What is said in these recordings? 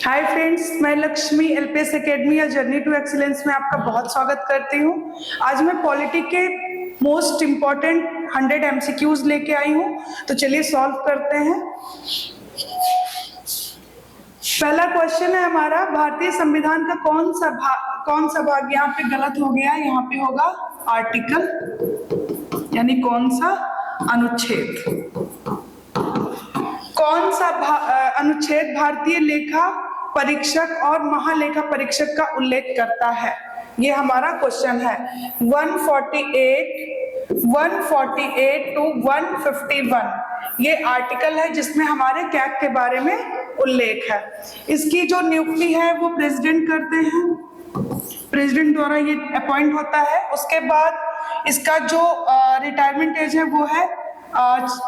Hi friends, मैं Lakshmi LPS academy या journey to excellence में आपका बहुत स्वागत करती हूँ। आज मैं पॉलिटी के मोस्ट इम्पॉर्टेंट 100 एमसीक्यूज लेके आई हूँ, तो चलिए सॉल्व करते हैं। पहला क्वेश्चन है हमारा, भारतीय संविधान का कौन सा भाग, यहाँ पे गलत हो गया, यहाँ पे होगा आर्टिकल, यानी कौन सा अनुच्छेद। कौन सा अनुच्छेद भारतीय लेखा परीक्षक और महालेखा परीक्षक का उल्लेख करता है, ये हमारा क्वेश्चन है। 148 टू 151 ये आर्टिकल है जिसमें हमारे कैग के बारे में उल्लेख है। इसकी जो नियुक्ति है वो प्रेसिडेंट करते हैं, प्रेसिडेंट द्वारा ये अपॉइंट होता है। उसके बाद इसका जो रिटायरमेंट एज है वो है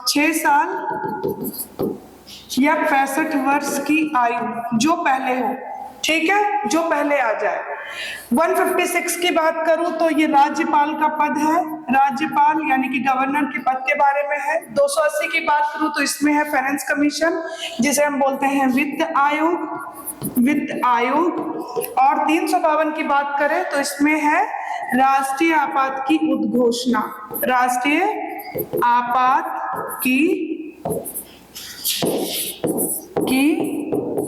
6 साल या 65 वर्ष की आयु, जो पहले हो, ठीक है, जो पहले आ जाए। 156 की बात करूं तो ये राज्यपाल का पद है, राज्यपाल यानी कि गवर्नर के पद के बारे में है। 280 की बात करूं तो इसमें है फाइनेंस कमीशन, जिसे हम बोलते हैं वित्त आयोग। और 352 की बात करें तो इसमें है राष्ट्रीय आपात की उद्घोषणा, राष्ट्रीय आपात की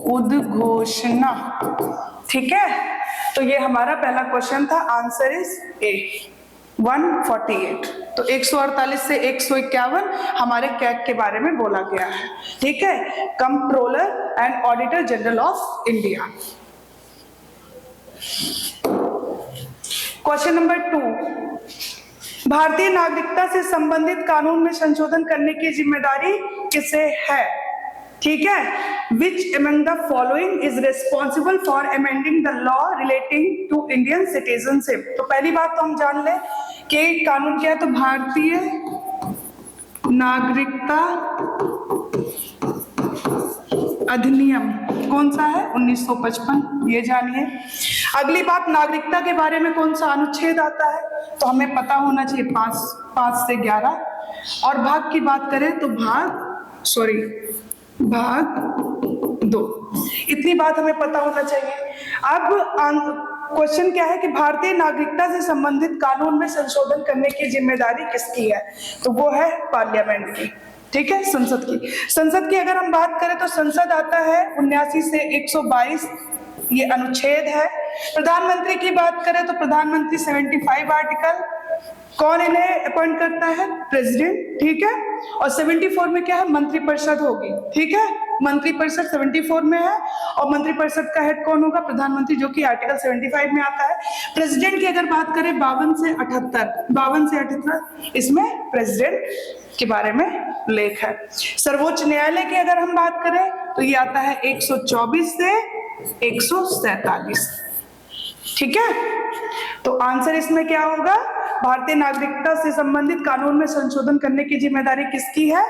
उद्घोषणा, ठीक है। तो ये हमारा पहला क्वेश्चन था, आंसर इज ए 148। तो 148 से 151 हमारे कैग के बारे में बोला गया है, ठीक है, controller and auditor general of India. Question number 2, भारतीय नागरिकता से संबंधित कानून में संशोधन करने की जिम्मेदारी किसे है, ठीक है। Which among the following is responsible for amending the law relating to Indian citizenship? तो पहली बात तो हम जान लें कि कानून क्या है। तो भारतीय नागरिकता अधिनियम कौन सा है, 1955, ये जानिए। अगली बात, नागरिकता के बारे में कौन सा अनुच्छेद आता है, तो हमें पता होना चाहिए 5 से 11। और भाग की बात करें तो भाग 2, इतनी बात हमें पता होना चाहिए। अब क्वेश्चन क्या है कि भारतीय नागरिकता से संबंधित कानून में संशोधन करने की जिम्मेदारी किसकी है, तो वो है पार्लियामेंट की, ठीक है, संसद की अगर हम बात करें तो संसद आता है 79 से 122, ये अनुच्छेद है। प्रधानमंत्री की बात करें तो प्रधानमंत्री 75 आर्टिकल, कौन इन्हें अपॉइंट करता है, प्रेसिडेंट, ठीक है। और 74 में क्या है, मंत्रिपरिषद होगी, ठीक है, मंत्रिपरिषद 74 में है। और मंत्रिपरिषद का हेड कौन होगा, प्रधानमंत्री, जो कि आर्टिकल 75 में आता है। प्रेसिडेंट की अगर बात करें 52 से 78 इसमें प्रेसिडेंट के बारे में उल्लेख है। सर्वोच्च न्यायालय की अगर हम बात करें तो ये आता है 124 से 147, ठीक है। तो आंसर इसमें क्या होगा, भारतीय नागरिकता से संबंधित कानून में संशोधन करने की जिम्मेदारी किसकी है,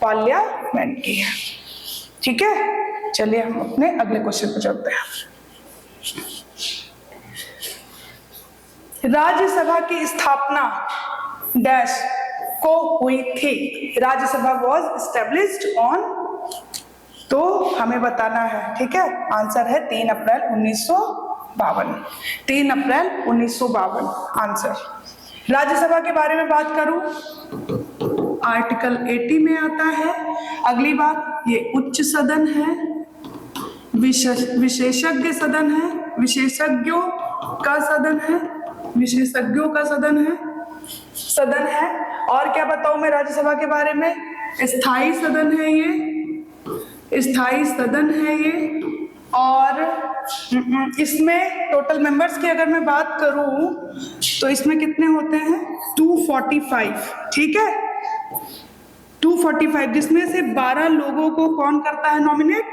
पार्लियामेंट की है, ठीक है। चलिए हम अपने अगले क्वेश्चन पर चलते हैं। राज्यसभा की स्थापना डैश को हुई थी, राज्यसभा वॉज एस्टेब्लिश्ड ऑन, तो हमें बताना है, ठीक है। आंसर है 3 अप्रैल 1952, 3 अप्रैल 1952 आंसर। राज्यसभा के बारे में बात करूं, आर्टिकल 80 में आता है। अगली बात, ये उच्च सदन है, विशेषज्ञ सदन है, विशेषज्ञों का सदन है। और क्या बताऊं मैं राज्यसभा के बारे में, स्थायी सदन है ये, और इसमें टोटल मेंबर्स की अगर मैं बात करूं तो इसमें कितने होते हैं, 245, ठीक है, 245, जिसमें से 12 लोगों को कौन करता है नॉमिनेट,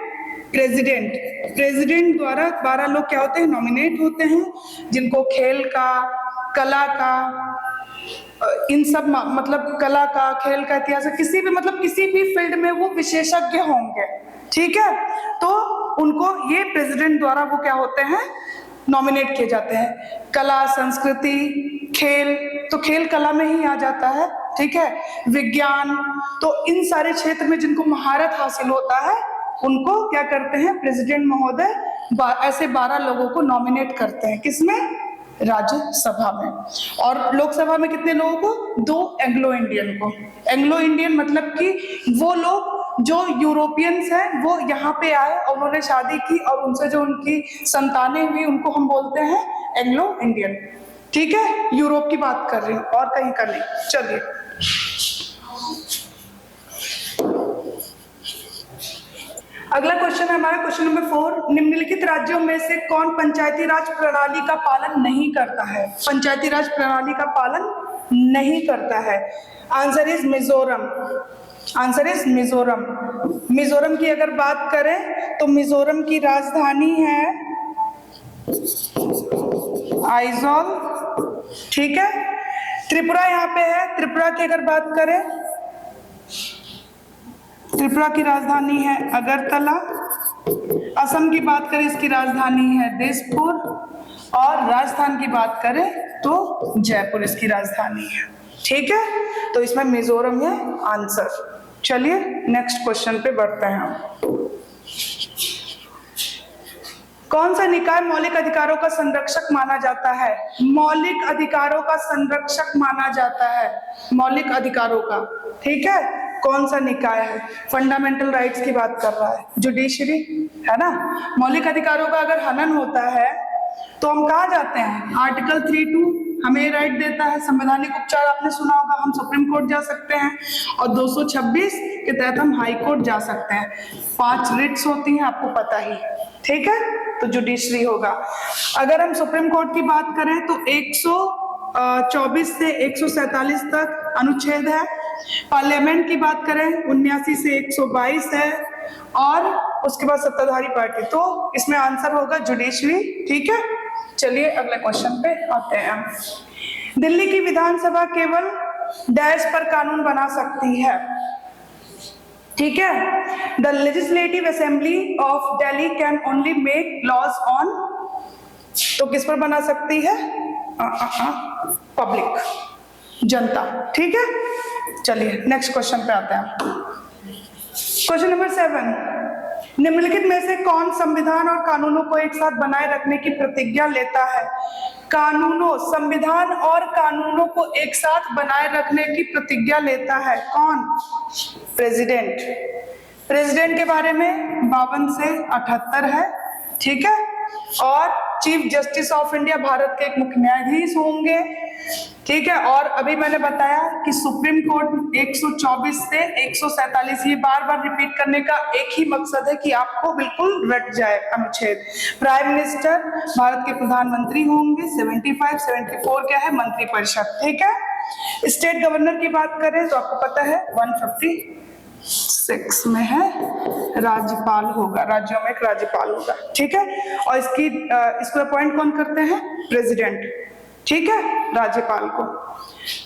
प्रेसिडेंट द्वारा 12 लोग क्या होते हैं, नॉमिनेट होते हैं, जिनको खेल का, कला का, इन सब मतलब कला का, खेल का, इतिहास का, किसी भी फील्ड में वो विशेषज्ञ होंगे, ठीक है। तो उनको ये प्रेसिडेंट द्वारा वो क्या होते हैं, नॉमिनेट किए जाते हैं। कला, संस्कृति, खेल, तो खेल कला में ही आ जाता है, ठीक है। विज्ञान, तो इन सारे क्षेत्र में जिनको महारत हासिल होता है उनको क्या करते हैं, प्रेसिडेंट महोदय ऐसे 12 लोगों को नॉमिनेट करते हैं, किसमें, राज्यसभा में। और लोकसभा में कितने लोगों को, 2 एंग्लो इंडियन को। एंग्लो इंडियन मतलब कि वो लोग जो यूरोपियंस हैं वो यहाँ पे आए और उन्होंने शादी की और उनसे जो उनकी संतानें हुई उनको हम बोलते हैं एंग्लो इंडियन। ठीक है, यूरोप की बात कर रही हूँ और कहीं का नहीं। चलिए अगला क्वेश्चन है हमारा, क्वेश्चन नंबर 4। निम्नलिखित राज्यों में से कौन पंचायती राज प्रणाली का पालन नहीं करता है, पंचायती राज प्रणाली का पालन नहीं करता है। Answer is Mizoram, answer is Mizoram. Mizoram की अगर बात करें तो मिजोरम की राजधानी है आइजॉल। ठीक है, त्रिपुरा यहाँ पे है, त्रिपुरा की अगर बात करें, त्रिपुरा की राजधानी है अगरतला। असम की बात करें, इसकी राजधानी है दिसपुर। और राजस्थान की बात करें तो जयपुर इसकी राजधानी है। ठीक है, तो इसमें मिजोरम है आंसर। चलिए नेक्स्ट क्वेश्चन पे बढ़ते हैं हम। कौन सा निकाय मौलिक अधिकारों का संरक्षक माना जाता है, मौलिक अधिकारों का संरक्षक माना जाता है, मौलिक अधिकारों का। ठीक है, कौन सा निकाय है, फंडामेंटल राइट्स की बात कर रहा है, जुडिशरी है ना। मौलिक अधिकारों का अगर हनन होता है तो हम कहाँ जाते हैं, आर्टिकल 32 हमें राइट देता है, संवैधानिक उपचार आपने सुना होगा, हम सुप्रीम कोर्ट जा सकते हैं। और 226 के तहत हम हाई कोर्ट जा सकते हैं। 5 रिट्स होती हैं, आपको पता ही। ठीक है, तो जुडिशरी होगा। अगर हम सुप्रीम कोर्ट की बात करें तो 124 से 147 तक अनुच्छेद है। पार्लियामेंट की बात करें 79 से 122 है। और उसके बाद सत्ताधारी पार्टी, तो इसमें आंसर होगा जुडिशरी। ठीक है, चलिए अगले क्वेश्चन पे आते हैं। दिल्ली की विधानसभा केवल डैश पर कानून बना सकती है। ठीक है, the legislative assembly of Delhi can only make laws on, तो किस पर बना सकती है, पब्लिक, जनता। ठीक है, चलिए नेक्स्ट क्वेश्चन पे आते हैं। क्वेश्चन नंबर 7, निम्नलिखित में से कौन संविधान और कानूनों को एक साथ बनाए रखने की प्रतिज्ञा लेता है, कानूनों, संविधान और कानूनों को एक साथ बनाए रखने की प्रतिज्ञा लेता है कौन, प्रेसिडेंट। प्रेसिडेंट के बारे में 52 से 78 है। ठीक है, और chief justice of India Bharat के एक मुख्य न्यायाधीश होंगे। ठीक है, और अभी मैंने बताया कि सुप्रीम कोर्ट 124 से 147, ये बार बार रिपीट करने का एक ही मकसद है कि आपको बिल्कुल रट जाए अनुच्छेद। प्राइम मिनिस्टर भारत के प्रधानमंत्री होंगे। 75, 74 क्या है, मंत्रिपरिषद। ठीक है, स्टेट गवर्नर की बात करें तो आपको पता है 156 में है, राज्यपाल होगा, राज्यों में एक राज्यपाल होगा। ठीक है, और इसको अपॉइंट कौन करते हैं, प्रेसिडेंट। ठीक है, राज्यपाल को।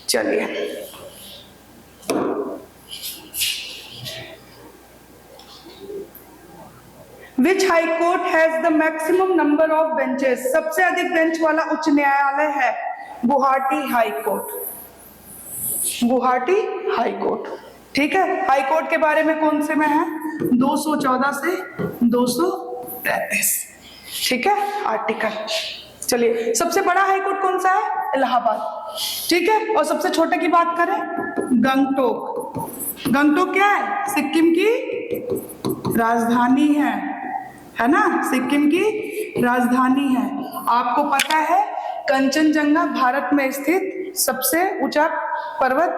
चलिए which high court has the maximum number of benches, सबसे अधिक बेंच वाला उच्च न्यायालय है Guwahati high court, Guwahati high court. ठीक है, हाई कोर्ट के बारे में कौन से में है, 214 से 233। ठीक है, आर्टिकल। चलिए, सबसे बड़ा हाई कोर्ट कौन सा है, इलाहाबाद। ठीक है, और सबसे छोटे की बात करें, गंगटोक। गंगटोक क्या है, सिक्किम की राजधानी है ना, सिक्किम की राजधानी है। आपको पता है कंचनजंगा भारत में स्थित सबसे ऊंचा पर्वत,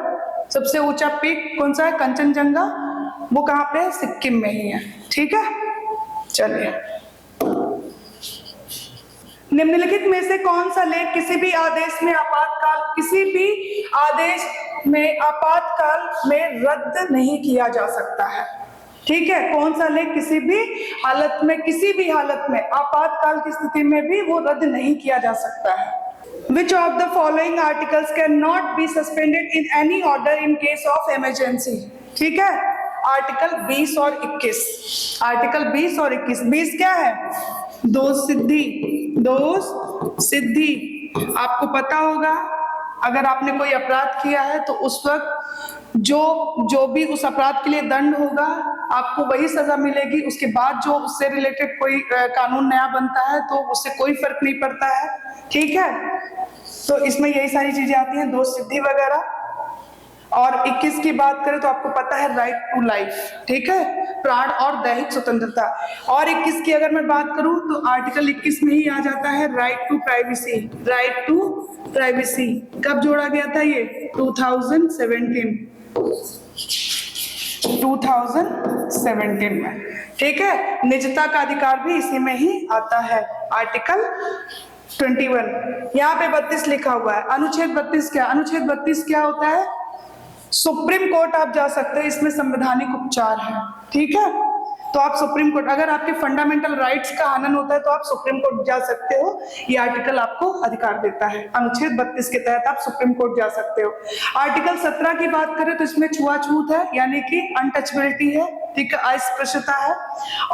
सबसे ऊंचा पीक कौन सा है, कंचनजंगा, वो कहाँ पे, सिक्किम में ही है। ठीक है, चलिए निम्नलिखित में से कौन सा लेख किसी भी आदेश में आपातकाल, किसी भी आदेश में आपातकाल में रद्द नहीं किया जा सकता है। ठीक है, कौन सा लेख किसी भी हालत में, किसी भी हालत में, आपातकाल की स्थिति में भी वो रद्द नहीं किया जा सकता है। Which of the following articles cannot be suspended in any order in case of emergency? ठीक है, आर्टिकल 20 और 21, आर्टिकल 20 और 21। 20 क्या है, दोष सिद्धि, दोष सिद्धि। आपको पता होगा अगर आपने कोई अपराध किया है तो उस वक्त जो भी उस अपराध के लिए दंड होगा आपको वही सजा मिलेगी, उसके बाद जो उससे रिलेटेड कोई कानून नया बनता है तो उससे कोई फर्क नहीं पड़ता है, ठीक है। तो इसमें यही सारी चीजें आती हैं, दोष सिद्धि वगैरह। और 21 की बात करें तो आपको पता है राइट टू लाइफ, ठीक है, प्राण और दैहिक स्वतंत्रता। और 21 की अगर मैं बात करूं तो आर्टिकल 21 में ही आ जाता है right to privacy. Right to privacy कब जोड़ा गया था ये? 2017 में, ठीक है। निजता का अधिकार भी इसी में ही आता है, आर्टिकल 21। यहाँ पे 32 लिखा हुआ है। अनुच्छेद 32 क्या? अनुच्छेद 32 क्या होता है? सुप्रीम कोर्ट आप जा सकते हैं, इसमें संवैधानिक उपचार है, ठीक है। तो आप सुप्रीम कोर्ट, अगर आपके फंडामेंटल राइट्स का हनन होता है तो आप सुप्रीम कोर्ट जा सकते हो, ये आर्टिकल आपको अधिकार देता है। अनुच्छेद 32 के तहत आप सुप्रीम कोर्ट जा सकते हो। आर्टिकल 17 की बात करें तो इसमें छुआछूत है, यानी कि अनटचबिलिटी है, ठीक है, अस्पृश्यता है।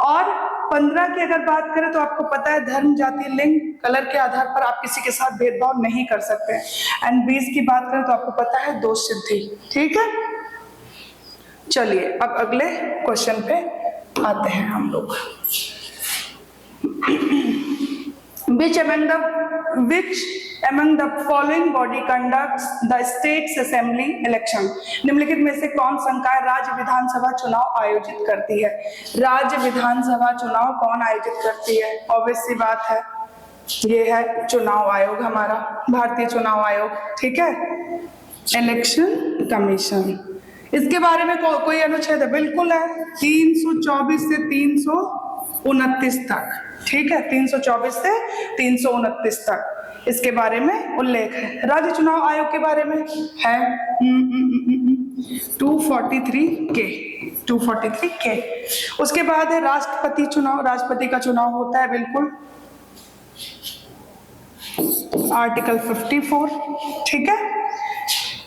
और 15 की अगर बात करें तो आपको पता है धर्म, जाति, लिंग, कलर के आधार पर आप किसी के साथ भेदभाव नहीं कर सकते। एंड 20 की बात करें तो आपको पता है दोष सिद्धि, ठीक है। चलिए अब अगले क्वेश्चन पे आते हैं हम लोग। Which among the following body conducts the states assembly election? निम्नलिखित में से कौन संकाय राज्य विधानसभा चुनाव आयोजित करती है? राज्य विधानसभा चुनाव कौन आयोजित करती है? ऑब्वियस सी बात है, ये है चुनाव आयोग, हमारा भारतीय चुनाव आयोग, ठीक है, इलेक्शन कमीशन। इसके बारे में कोई अनुच्छेद है? बिल्कुल है, 324 से 329 तक, ठीक है, 324 से 329 तक इसके बारे में उल्लेख है। राज्य चुनाव आयोग के बारे में है 243 के। उसके बाद है राष्ट्रपति चुनाव, राष्ट्रपति का चुनाव होता है, बिल्कुल, आर्टिकल 54, ठीक है।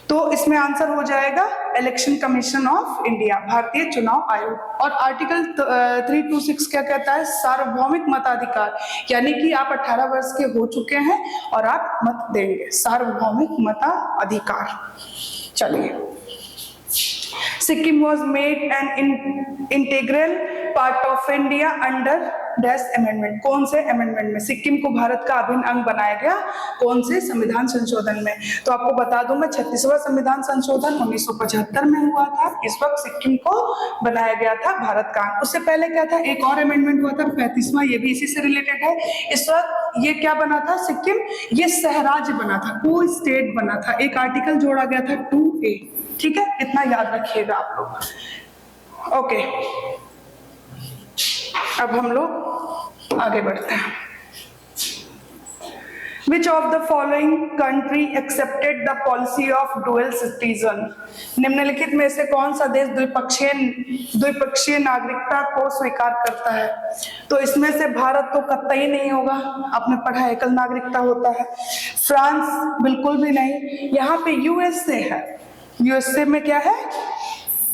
तो इसमें आंसर हो जाएगा इलेक्शन कमीशन ऑफ इंडिया, भारतीय चुनाव आयोग। और आर्टिकल 326 क्या कहता है? सार्वभौमिक मताधिकार, यानी कि आप 18 वर्ष के हो चुके हैं और आप मत देंगे, सार्वभौमिक मताधिकार। चलिए, Sikkim was made an integral part of India under dash amendment. कौन से अमेंडमेंट में सिक्किम को भारत का अभिन्न अंग बनाया गया? कौन से संविधान संशोधन में? तो आपको बता दूं मैं, 36वां संविधान संशोधन 1975 में हुआ था। इस वक्त सिक्किम को बनाया गया था भारत का। उससे पहले क्या था? एक और अमेंडमेंट हुआ था 35वां, ये भी इसी से रिलेटेड है। इस वक्त ये क्या बना था? सिक्किम ये सहराज्य बना था, कोई स्टेट बना था। एक आर्टिकल जोड़ा गया था 2A, ठीक है, इतना याद रखिएगा आप लोग। ओके, अब हम लोग आगे बढ़ते हैं। Which of the following country accepted the policy of dual citizen? निम्नलिखित में से कौन सा देश द्विपक्षीय नागरिकता को स्वीकार करता है? तो इसमें से भारत तो कतई नहीं होगा, आपने पढ़ा है एकल नागरिकता होता है। फ्रांस बिल्कुल भी नहीं। यहाँ पे यूएसए है, यूएसए में क्या है?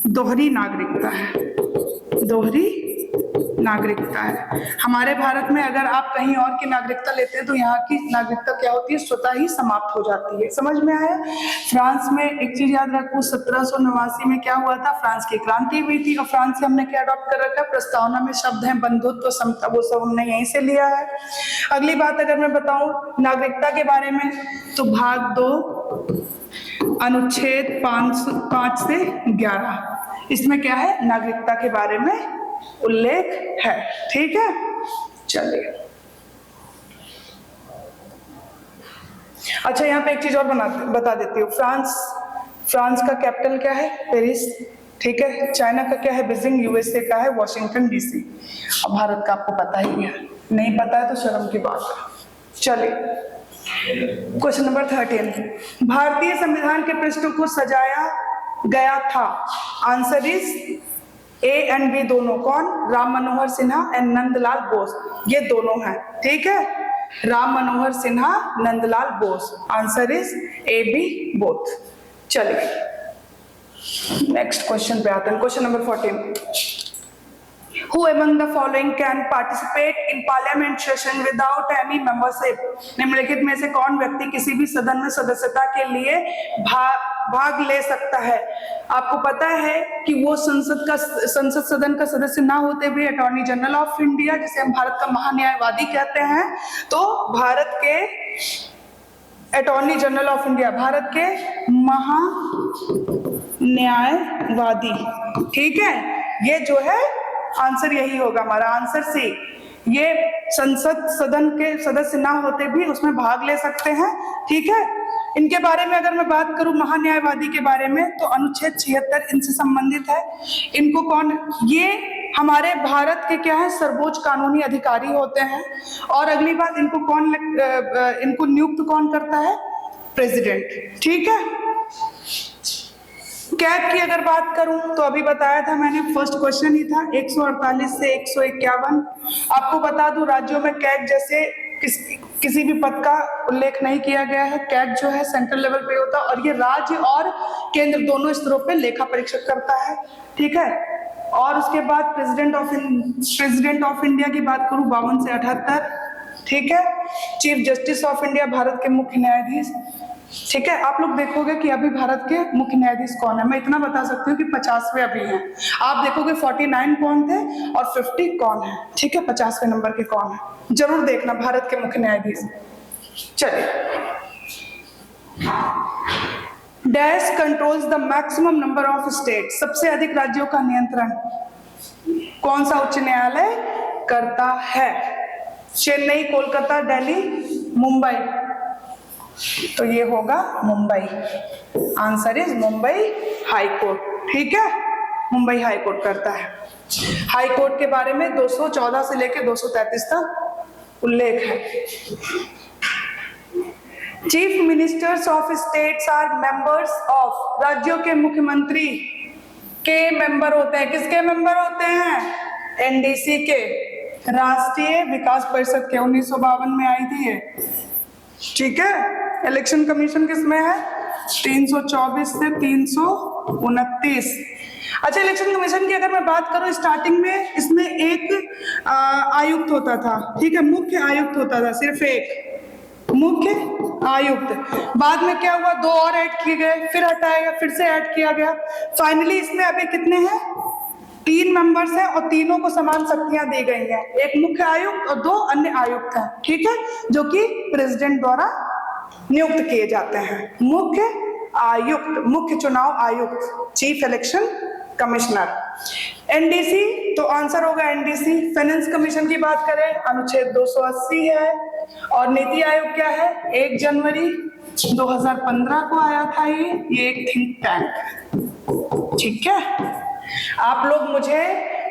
दोहरी नागरिकता है, दोहरी नागरिकता है। हमारे भारत में अगर आप कहीं और की नागरिकता लेते हैं तो यहाँ की नागरिकता क्या होती है? स्वतः ही समाप्त हो जाती है। समझ में आया? फ्रांस में एक चीज याद रखो, 1789 में क्या हुआ था? फ्रांस की क्रांति हुई थी। और फ्रांस से हमने क्या अडॉप्ट कर रखा है? प्रस्तावना में शब्द है बंधुत्व, समता, वो सब हमने यहीं से लिया है। अगली बात अगर मैं बताऊं नागरिकता के बारे में, तो भाग 2 अनुच्छेद 5 से 11, इसमें क्या है? नागरिकता के बारे में उल्लेख है, ठीक है। चलिए, अच्छा यहाँ पे एक चीज और बता देती हूँ। फ्रांस का कैपिटल क्या है? पेरिस, ठीक है। चाइना का क्या है? बीजिंग। यूएसए का है वॉशिंगटन डीसी। और भारत का आपको पता ही है, नहीं पता है तो शर्म की बात है। चलिए, क्वेश्चन नंबर 13, भारतीय संविधान के पृष्ठों को सजाया गया था। Answer is A and B दोनों। कौन? राम मनोहर सिन्हा एंड नंदलाल बोस, ये दोनों हैं, ठीक है। Ram Manohar Sinha, Nandlal Bose. Answer is A, B both. चलिए नेक्स्ट क्वेश्चन पे आते हैं। Question number 14, Who among the following can participate in parliament session without any membership? निम्नलिखित में से कौन व्यक्ति किसी भी सदन में सदस्यता के लिए भाग ले सकता है। आपको पता है कि वो संसद सदन का सदस्य ना होते हुए अटॉर्नी जनरल ऑफ इंडिया, जिसे हम भारत का महान्यायवादी कहते हैं, तो भारत के attorney general of India, Bharat के महान्यायवादी, ठीक है, ये जो है आंसर यही होगा हमारा, आंसर सी। ये संसद सदन के सदस्य ना होते भी उसमें भाग ले सकते हैं, ठीक है। इनके बारे में अगर मैं बात करूं महान्यायवादी के बारे में, तो अनुच्छेद 76 इनसे संबंधित है। इनको कौन, ये हमारे भारत के क्या है, सर्वोच्च कानूनी अधिकारी होते हैं। और अगली बात, इनको नियुक्त कौन करता है, प्रेसिडेंट, ठीक है। कैग की अगर बात करूं तो अभी बताया था मैंने, फर्स्ट क्वेश्चन ही था, 148 से 151। आपको बता दूं राज्यों में कैग जैसे किसी भी पद का उल्लेख नहीं किया गया है। कैग जो है सेंट्रल लेवल पे होता है और ये राज्य और केंद्र दोनों स्तरों पे लेखा परीक्षक करता है, ठीक है। और उसके बाद प्रेसिडेंट ऑफ इंडिया की बात करूं 52 से 78, ठीक है। Chief justice of India, Bharat के मुख्य न्यायाधीश, ठीक है। आप लोग देखोगे कि अभी भारत के मुख्य न्यायाधीश कौन है, मैं इतना बता सकती हूँ कि 50वें अभी हैं। आप देखोगे 49 कौन थे और 50 कौन है, ठीक है, 50वें नंबर के कौन है, जरूर देखना भारत के मुख्य न्यायाधीश। चलिए, dash controls the maximum number of state, सबसे अधिक राज्यों का नियंत्रण कौन सा उच्च न्यायालय करता है? चेन्नई, कोलकाता, दिल्ली, मुंबई, तो ये होगा Mumbai, answer is Mumbai high court, ठीक है, मुंबई हाई कोर्ट करता है। हाई कोर्ट के बारे में 214 से लेकर 233 तक उल्लेख है। Chief ministers of states are members of, राज्यों के मुख्यमंत्री के मेंबर होते हैं, किसके मेंबर होते हैं? एनडीसी के, राष्ट्रीय विकास परिषद के, 1952 में आई थी ये, ठीक है। इलेक्शन कमीशन किसमें है? 324 से 329। अच्छा, इलेक्शन कमीशन की अगर मैं बात करूं, स्टार्टिंग में इसमें एक आयुक्त होता था, ठीक है, मुख्य आयुक्त होता था, सिर्फ एक मुख्य आयुक्त। बाद में क्या हुआ, 2 और ऐड किए गए, फिर हटाया गया, फिर से ऐड किया गया। फाइनली इसमें अभी कितने हैं? 3 मेंबर्स हैं और तीनों को समान शक्तियां दी गई हैं, एक मुख्य आयुक्त और 2 अन्य आयुक्त हैं, ठीक है, जो कि प्रेसिडेंट द्वारा नियुक्त किए जाते हैं। मुख्य आयुक्त, मुख्य चुनाव आयुक्त, चीफ इलेक्शन कमिश्नर। एनडीसी, तो आंसर होगा एनडीसी। फाइनेंस कमीशन की बात करें, अनुच्छेद 280 है। और नीति आयोग क्या है? 1 जनवरी 2015 को आया था ये एक थिंक टैंक, ठीक है। आप लोग मुझे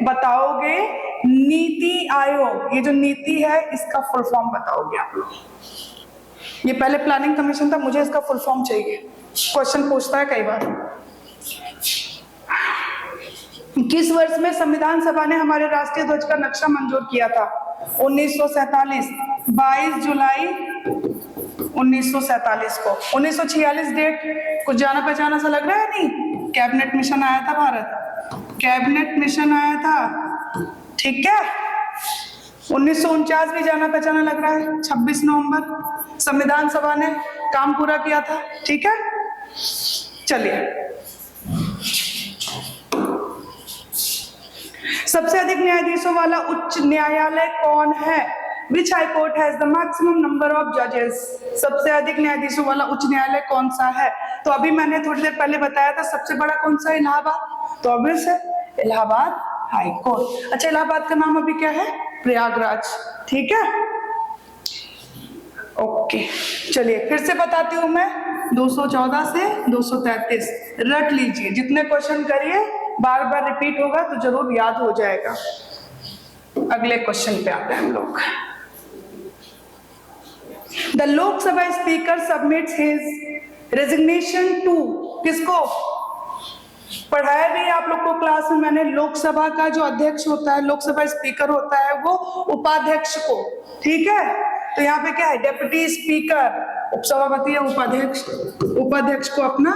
बताओगे नीति आयोग, ये जो नीति है इसका फुल फॉर्म बताओगे आप लोग। ये पहले प्लानिंग कमीशन था, मुझे इसका फुल फॉर्म चाहिए, क्वेश्चन पूछता है कई बार। किस वर्ष में संविधान सभा ने हमारे राष्ट्रीय ध्वज का नक्शा मंजूर किया था? 1947, 22 जुलाई 1947 को। 1946 डेट कुछ जाना पहचाना सा लग रहा है? नहीं, कैबिनेट मिशन आया था, भारत कैबिनेट मिशन आया था, ठीक है। 1949 भी जाना पहचाना लग रहा है, 26 नवंबर संविधान सभा ने काम पूरा किया था, ठीक है। चलिए, सबसे अधिक न्यायाधीशों वाला उच्च न्यायालय कौन है? Which high court has the maximum number of judges? सबसे अधिक न्यायाधीशों वाला उच्च न्यायालय कौन सा है? तो अभी मैंने थोड़ी देर पहले बताया था सबसे बड़ा कौन सा? इलाहाबाद, तो ऑब्वियस है इलाहाबाद हाई कोर्ट। अच्छा, इलाहाबाद का नाम अभी क्या है? प्रयागराज, ठीक है, ओके। चलिए फिर से बताती हूँ मैं, 214 से 233 रट लीजिए, जितने क्वेश्चन करिए बार बार रिपीट होगा तो जरूर याद हो जाएगा। अगले क्वेश्चन पे आते हैं हम लोग। The Lok Sabha speaker submits his resignation to, किसको? पढ़ाया भी आप लोग को क्लास में मैंने, लोकसभा का जो अध्यक्ष होता है, लोकसभा स्पीकर होता है, वो उपाध्यक्ष को, ठीक है। तो यहाँ पे क्या है? डेप्यूटी स्पीकर, उपसभापति या उपाध्यक्ष, उपाध्यक्ष को अपना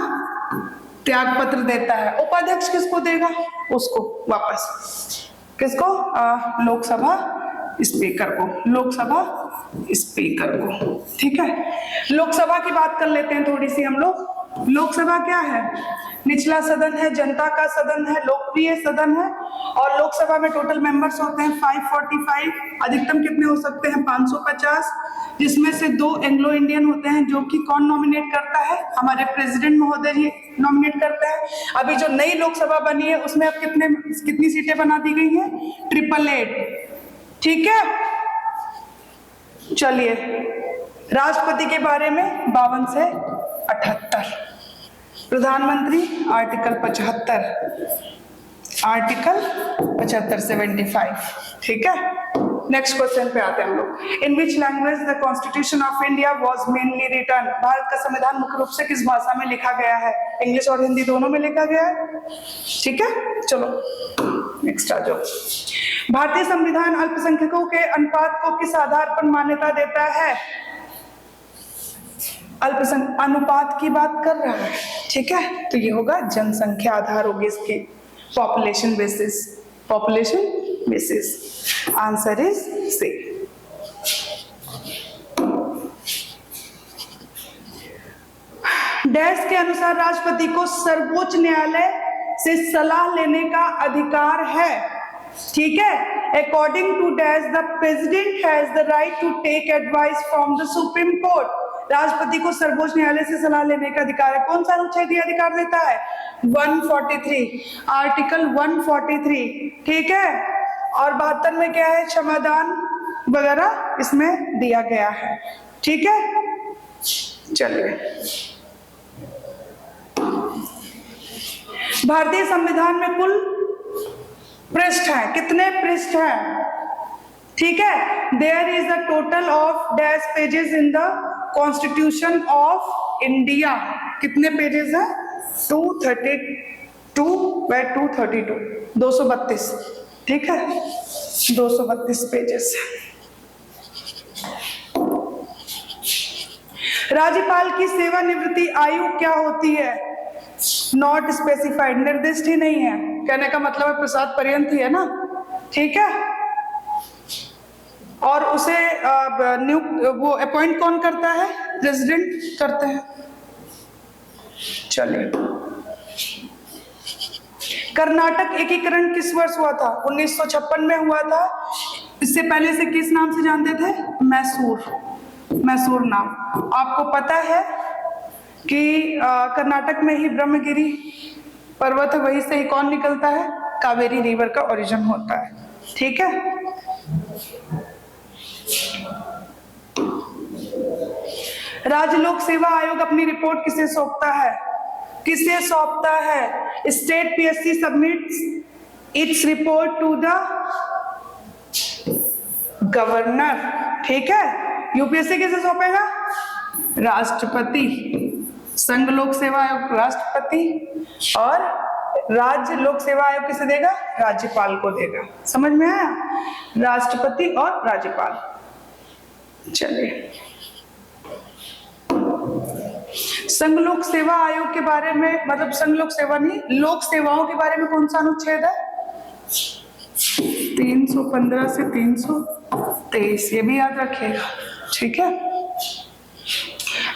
त्याग पत्र देता है। उपाध्यक्ष किसको देगा? उसको वापस, किसको? लोकसभा स्पीकर को, लोकसभा स्पीकर को, ठीक है। लोकसभा की बात कर लेते हैं थोड़ी सी हम लोग। लोकसभा क्या है? निचला सदन है, जनता का सदन है, लोकप्रिय सदन है। और लोकसभा में टोटल मेंबर्स होते हैं 545, अधिकतम कितने हो सकते हैं? 550, जिसमें से 2 एंग्लो इंडियन होते हैं, जो कि कौन नॉमिनेट करता है? हमारे प्रेसिडेंट महोदय जी नॉमिनेट करते हैं। अभी जो नई लोकसभा बनी है उसमें अब कितनी सीटें बना दी गई हैं? 888, ठीक है। चलिए, राष्ट्रपति के बारे में 52 से 78, प्रधानमंत्री आर्टिकल 75, आर्टिकल 75 75, ठीक है। नेक्स्ट क्वेश्चन पे आते हैं हम लोग। In which language the constitution of India was mainly written? Bharat का संविधान मुख्य रूप से किस भाषा में लिखा गया है? इंग्लिश और हिंदी दोनों में लिखा गया है, ठीक है। चलो नेक्स्ट आ जाओ। भारतीय संविधान अल्पसंख्यकों के अनुपात को किस आधार पर मान्यता देता है? अल्पसंख्यक अनुपात की बात कर रहा है, ठीक है। तो ये होगा जनसंख्या आधार होगी इसकी, population basis, population basis. Answer is C. Dash के अनुसार राष्ट्रपति को सर्वोच्च न्यायालय से सलाह लेने का अधिकार है, ठीक है। According to dash the president has the right to take advice from the supreme court. राष्ट्रपति को सर्वोच्च न्यायालय से सलाह लेने का अधिकार है। कौन सा अनुच्छेद अधिकार देता है? 143, आर्टिकल 143, ठीक है। और 72 में क्या है? क्षमादान वगैरह इसमें दिया गया है, ठीक है। चलिए, भारतीय संविधान में कुल पृष्ठ हैं, कितने पृष्ठ हैं? ठीक है। There is a total of dash pages in the constitution of India. कितने पेजेस हैं? 232 बाय 232, 232, ठीक है, 232 पेजेस। राज्यपाल की सेवानिवृत्ति आयु क्या होती है? नॉट स्पेसिफाइड, निर्दिष्ट ही नहीं है। कहने का मतलब है प्रसाद पर्यंत ही है ना, ठीक है। और उसे वो अपॉइंट कौन करता है? प्रेसिडेंट करते हैं। चलिए, कर्नाटक एकीकरण किस वर्ष हुआ था? 1956 में हुआ था। इससे पहले से किस नाम से जानते थे? मैसूर, मैसूर नाम। आपको पता है कि कर्नाटक में ही ब्रह्मगिरी पर्वत है, वहीं से ही कौन निकलता है? कावेरी रिवर का ओरिजिन होता है, ठीक है। राज्य लोक सेवा आयोग अपनी रिपोर्ट किसे सौंपता है? किसे सौंपता है? State PSC submits its report to the governor, ठीक है। यूपीएससी किसे सौंपेगा? राष्ट्रपति। संघ लोक सेवा आयोग राष्ट्रपति, और राज्य लोक सेवा आयोग किसे देगा? राज्यपाल को देगा। समझ में आया? राष्ट्रपति और राज्यपाल। चलिए, संघ लोक सेवा आयोग के बारे में, मतलब संघ लोक सेवा नहीं, लोक सेवाओं के बारे में कौन सा अनुच्छेद है? 315 से 323, ये भी याद रखिएगा, ठीक है।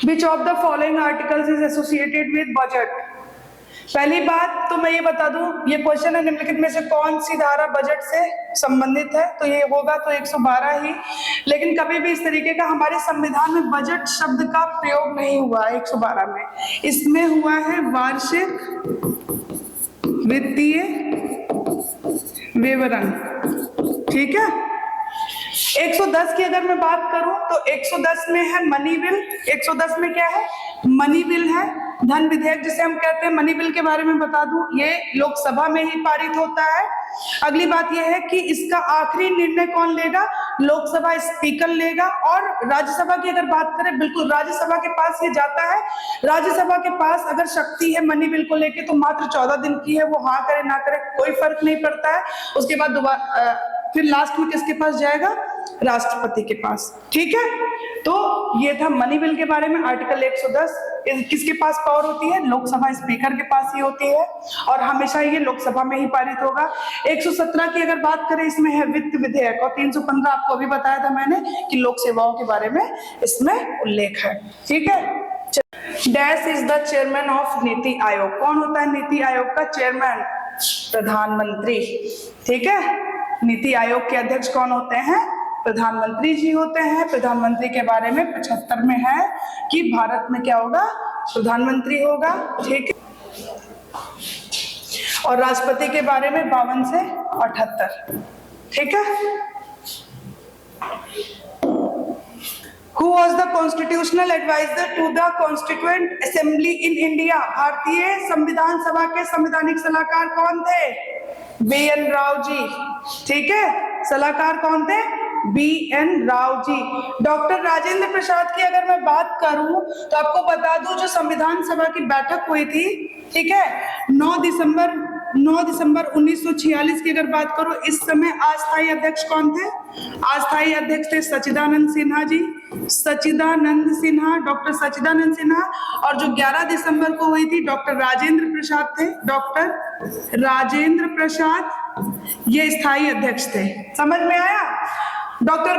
Which of the following articles is associated with budget? पहली बात तो मैं ये बता दूं, ये क्वेश्चन है निम्नलिखित में से कौन सी धारा बजट से संबंधित है? तो ये होगा तो 112 ही। लेकिन कभी भी इस तरीके का हमारे संविधान में बजट शब्द का प्रयोग नहीं हुआ है 112 में। इसमें हुआ है वार्षिक वित्तीय विवरण, ठीक है। 110 की अगर मैं बात करूं तो 110 में है मनी बिल। 110 में क्या है? मनी बिल है, धन विधेयक जिसे हम कहते हैं। मनी बिल के बारे में बता दूं, ये लोकसभा में ही पारित होता है। अगली बात यह है कि इसका आखिरी निर्णय कौन लेगा? लोकसभा स्पीकर लेगा। और राज्यसभा की अगर बात करें, बिल्कुल राज्यसभा के पास ये जाता है। राज्यसभा के पास अगर शक्ति है मनी बिल को लेके तो मात्र 14 दिन की है, वो हाँ करे ना करे कोई फर्क नहीं पड़ता है। उसके बाद दोबारा फिर लास्ट में किसके पास जाएगा? राष्ट्रपति के पास, ठीक है। तो ये था मनी बिल के बारे में। आर्टिकल 110 किसके पास पावर होती है? लोकसभा स्पीकर के पास ही होती है, और हमेशा ये लोकसभा में ही पारित होगा। 117 की अगर बात करें, इसमें है वित्त विधेयक, और 315 आपको अभी बताया था मैंने कि लोक सेवाओं के बारे में इसमें उल्लेख है, ठीक है। Dash is the chairman of NITI Aayog. कौन होता है नीति आयोग का चेयरमैन? प्रधानमंत्री। ठीक है, नीति आयोग के अध्यक्ष कौन होते हैं? प्रधानमंत्री जी होते हैं। प्रधानमंत्री के बारे में 75 में है कि भारत में क्या होगा? प्रधानमंत्री होगा। ठीक है, और राष्ट्रपति के बारे में 52 से 78। ठीक है। Who was the constitutional advisor to the Constituent Assembly in India? भारतीय संविधान सभा के संवैधानिक सलाहकार कौन थे? बी.एन. राव जी। ठीक है, सलाहकार कौन थे? बी.एन. राव जी। डॉक्टर राजेंद्र प्रसाद की अगर मैं बात करूं तो आपको बता दूं, जो संविधान सभा की बैठक हुई थी, ठीक है, 9 दिसंबर 1946 की अगर बात करो, इस समय अस्थायी अध्यक्ष कौन थे? अस्थायी अध्यक्ष थे सच्चिदानंद सिन्हा जी, सच्चिदानंद सिन्हा, डॉक्टर सच्चिदानंद सिन्हा। और जो 11 दिसंबर को हुई थी, डॉक्टर राजेंद्र प्रसाद थे, डॉक्टर राजेंद्र प्रसाद, ये स्थायी अध्यक्ष थे। समझ में आया? डॉक्टर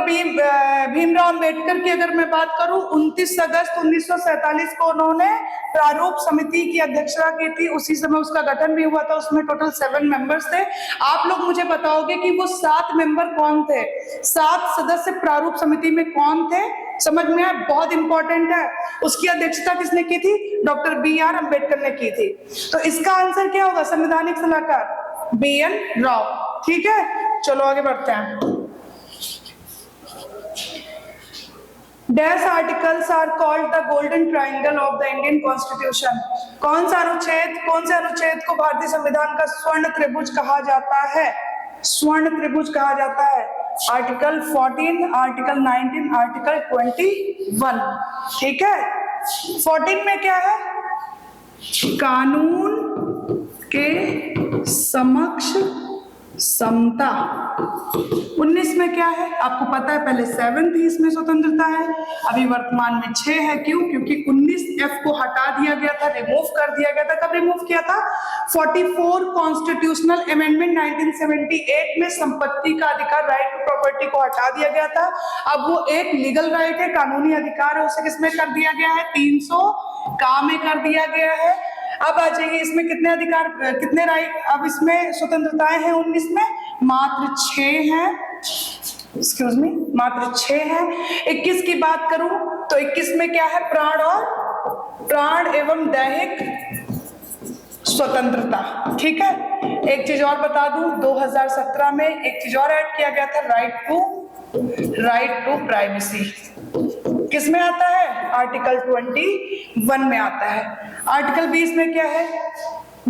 भीमराव अंबेडकर की अगर मैं बात करूं, 29 अगस्त 1947 को उन्होंने प्रारूप समिति की अध्यक्षता की थी। उसी समय उसका गठन भी हुआ था। उसमें टोटल 7 मेंबर्स थे। आप लोग मुझे बताओगे कि वो 7 मेंबर कौन थे? 7 सदस्य प्रारूप समिति में कौन थे? समझ में आया? बहुत इंपॉर्टेंट है। उसकी अध्यक्षता किसने की थी? Doctor B R. अम्बेडकर ने की थी। तो इसका आंसर क्या होगा? संवैधानिक सलाहकार बी.एन. राव। ठीक है, चलो आगे बढ़ते हैं। Dash articles are called the golden triangle of the Indian Constitution. कौन से अनुच्छेद को भारतीय संविधान का स्वर्ण त्रिभुज कहा जाता है? स्वर्ण त्रिभुज कहा जाता है। Article 14, article 19, article 21। ठीक है, 14 में क्या है? कानून के समक्ष समता। 19 में क्या है? आपको पता है, पहले 7 थी, इसमें स्वतंत्रता है, अभी वर्तमान में 6 है। क्यों? क्योंकि 19F को हटा दिया गया था, रिमूव कर दिया गया था। कब रिमूव किया था? 44 कॉन्स्टिट्यूशनल अमेंडमेंट 1978 में संपत्ति का अधिकार, राइट टू प्रॉपर्टी को हटा दिया गया था। अब वो एक लीगल राइट है, कानूनी अधिकार है, उसे किसमें कर दिया गया है? 300 का में कर दिया गया है। अब आ जाइए, इसमें कितने अधिकार, कितने राइट, अब इसमें स्वतंत्रताएं हैं 19 में? मात्र 6 हैं। एक्सक्यूज मी, मात्र 6 हैं। 21 की बात करूं तो 21 में क्या है? प्राण एवं दैहिक स्वतंत्रता। ठीक है, एक चीज और बता दूं, 2017 में एक चीज और ऐड किया गया था, राइट टू प्राइवेसी। किस में आता है? आर्टिकल 21 में आता है। आर्टिकल 20 में क्या है?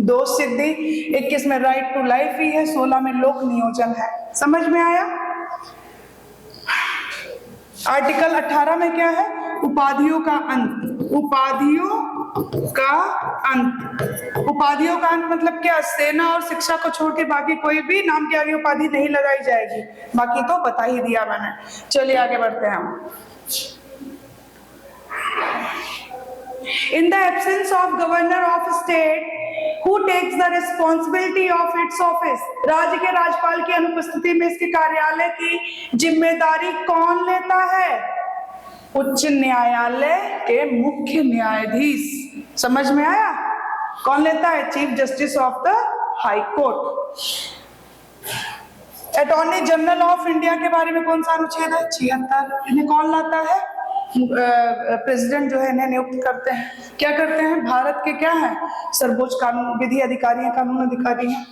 दोष सिद्धि। 21 में राइट टू लाइफ ही है। 16 में लोक नियोजन है। समझ में आया? आर्टिकल 18 में क्या है? उपाधियों का अंत। उपाधियों का अंत मतलब क्या? सेना और शिक्षा को छोड़ के बाकी कोई भी नाम के आगे उपाधि नहीं लगाई जाएगी। बाकी तो बता ही दिया मैंने। चलिए आगे बढ़ते हैं हम। In the absence of governor of state, who takes the responsibility of its office? राज्य के राज्यपाल की अनुपस्थिति में इसके कार्यालय की जिम्मेदारी कौन लेता है? उच्च न्यायालय के मुख्य न्यायाधीश। समझ में आया? कौन लेता है? Chief justice of the high court. Attorney general of India के बारे में कौन सा अनुच्छेद है? 76। इन्हें कौन लाता है? प्रेसिडेंट जो है इन्हें नियुक्त करते हैं। क्या करते हैं? भारत के क्या है? सर्वोच्च कानून विधि अधिकारी हैं, कानून अधिकारी हैं।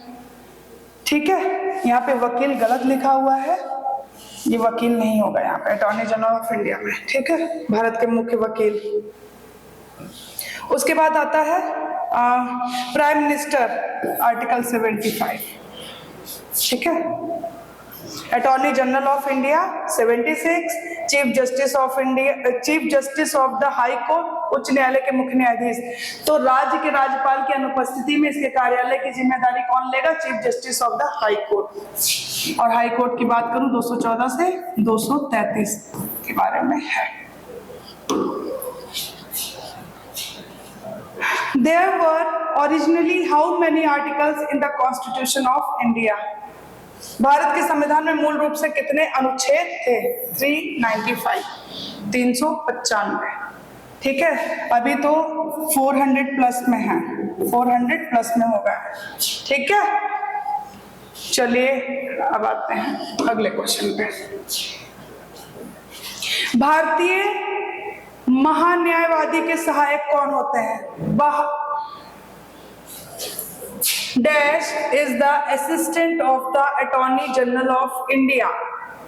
ठीक है, यहाँ पे वकील गलत लिखा हुआ है, ये वकील नहीं होगा यहाँ पे, अटॉर्नी जनरल ऑफ इंडिया में। ठीक है, भारत के मुख्य वकील। उसके बाद आता है प्राइम मिनिस्टर, आर्टिकल 75। ठीक है, attorney general of India 76, chief justice of India, chief justice of the high court, उच्च न्यायालय के मुख्य न्यायाधीश। तो राज्य के राज्यपाल की अनुपस्थिति में इसके कार्यालय की जिम्मेदारी कौन लेगा? Chief justice of the high court. और हाई कोर्ट की बात करूं 214 से 233 के बारे में है। There were originally how many articles in the Constitution of India? Bharat के संविधान में मूल रूप से कितने अनुच्छेद थे? 395, 395। ठीक है, अभी तो 400 प्लस में है, 400 प्लस में होगा, ठीक है। चलिए अब आते हैं अगले क्वेश्चन पे। भारतीय महान्यायवादी के सहायक कौन होते हैं? Dash is the assistant of the attorney general of India.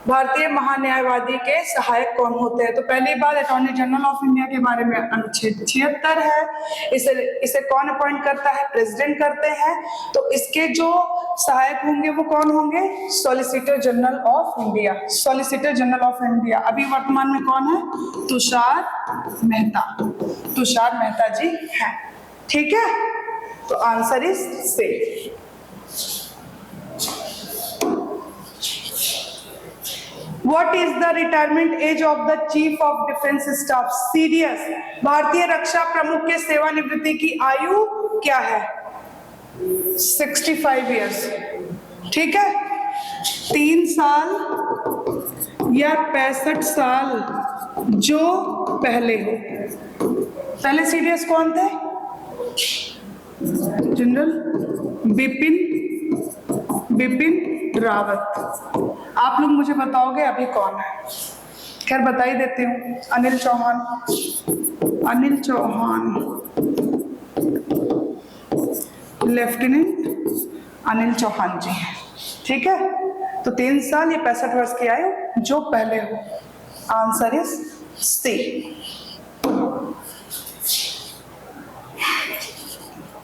भारतीय महान्यायवादी के सहायक कौन होते हैं? तो पहली बात, अटॉर्नी जनरल ऑफ इंडिया के बारे में अनुच्छेद 76 है। इसे कौन अपॉइंट करता है? प्रेसिडेंट करते हैं। तो इसके जो सहायक होंगे वो कौन होंगे? Solicitor general of India. Solicitor general of India अभी वर्तमान में कौन है? तुषार मेहता। तुषार मेहता जी हैं, ठीक है। तो answer is C. What is the retirement age of the Chief of Defence Staff? CDS, भारतीय रक्षा प्रमुख के सेवानिवृत्ति की आयु क्या है? 65 इयर्स, ठीक है। 3 साल या 65 साल, जो पहले हो। पहले सीडीएस कौन थे? जनरल बिपिन रावत। आप लोग मुझे बताओगे अभी कौन है? खैर बता ही देती हूँ, अनिल चौहान। लेफ्टिनेंट अनिल चौहान जी हैं, ठीक है। तो 3 साल या 65 वर्ष की आयु, जो पहले हो। Answer is C.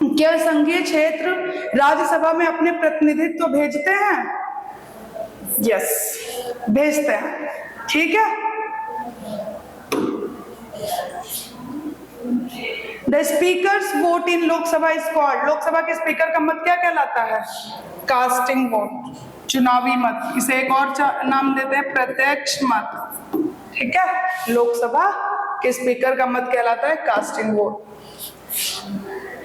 क्या संघीय क्षेत्र राज्यसभा में अपने प्रतिनिधित्व भेजते हैं? यस, भेजते हैं, ठीक है। The speakers vote in Lok Sabha is called. Lok Sabha के स्पीकर का मत क्या कहलाता है? कास्टिंग वोट, चुनावी मत। इसे एक और नाम देते हैं, प्रत्यक्ष मत, ठीक है। लोकसभा के स्पीकर का मत कहलाता है कास्टिंग वोट।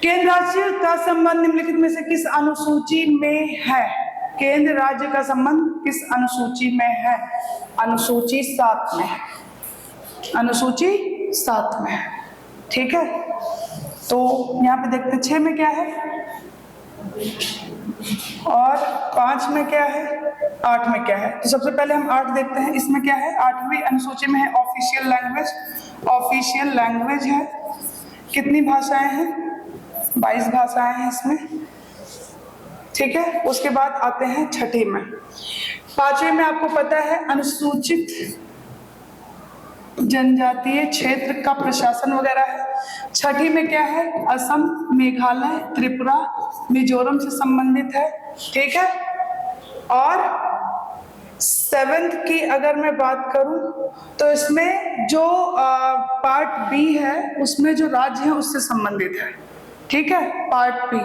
केंद्र राज्य का संबंध निम्नलिखित में से किस अनुसूची में है? केंद्र राज्य का संबंध किस अनुसूची में है? अनुसूची 7 में है। अनुसूची 7 में है, ठीक है। तो यहाँ पे देखते हैं 6 में क्या है और 5 में क्या है, 8 में क्या है। तो सबसे पहले हम 8 देखते हैं। इसमें क्या है? 8वीं अनुसूची में है ऑफिशियल लैंग्वेज। ऑफिशियल लैंग्वेज है, कितनी भाषाएं हैं? 22 भाषाएं हैं इसमें, ठीक है। उसके बाद आते हैं 6ठी में। 5वीं में आपको पता है अनुसूचित जनजातीय क्षेत्र का प्रशासन वगैरह है। 6ठी में क्या है? असम, मेघालय, त्रिपुरा, मिजोरम से संबंधित है, ठीक है। और 7th की अगर मैं बात करूं तो इसमें जो पार्ट बी है उसमें जो राज्य है उससे संबंधित है, ठीक है, पार्ट बी।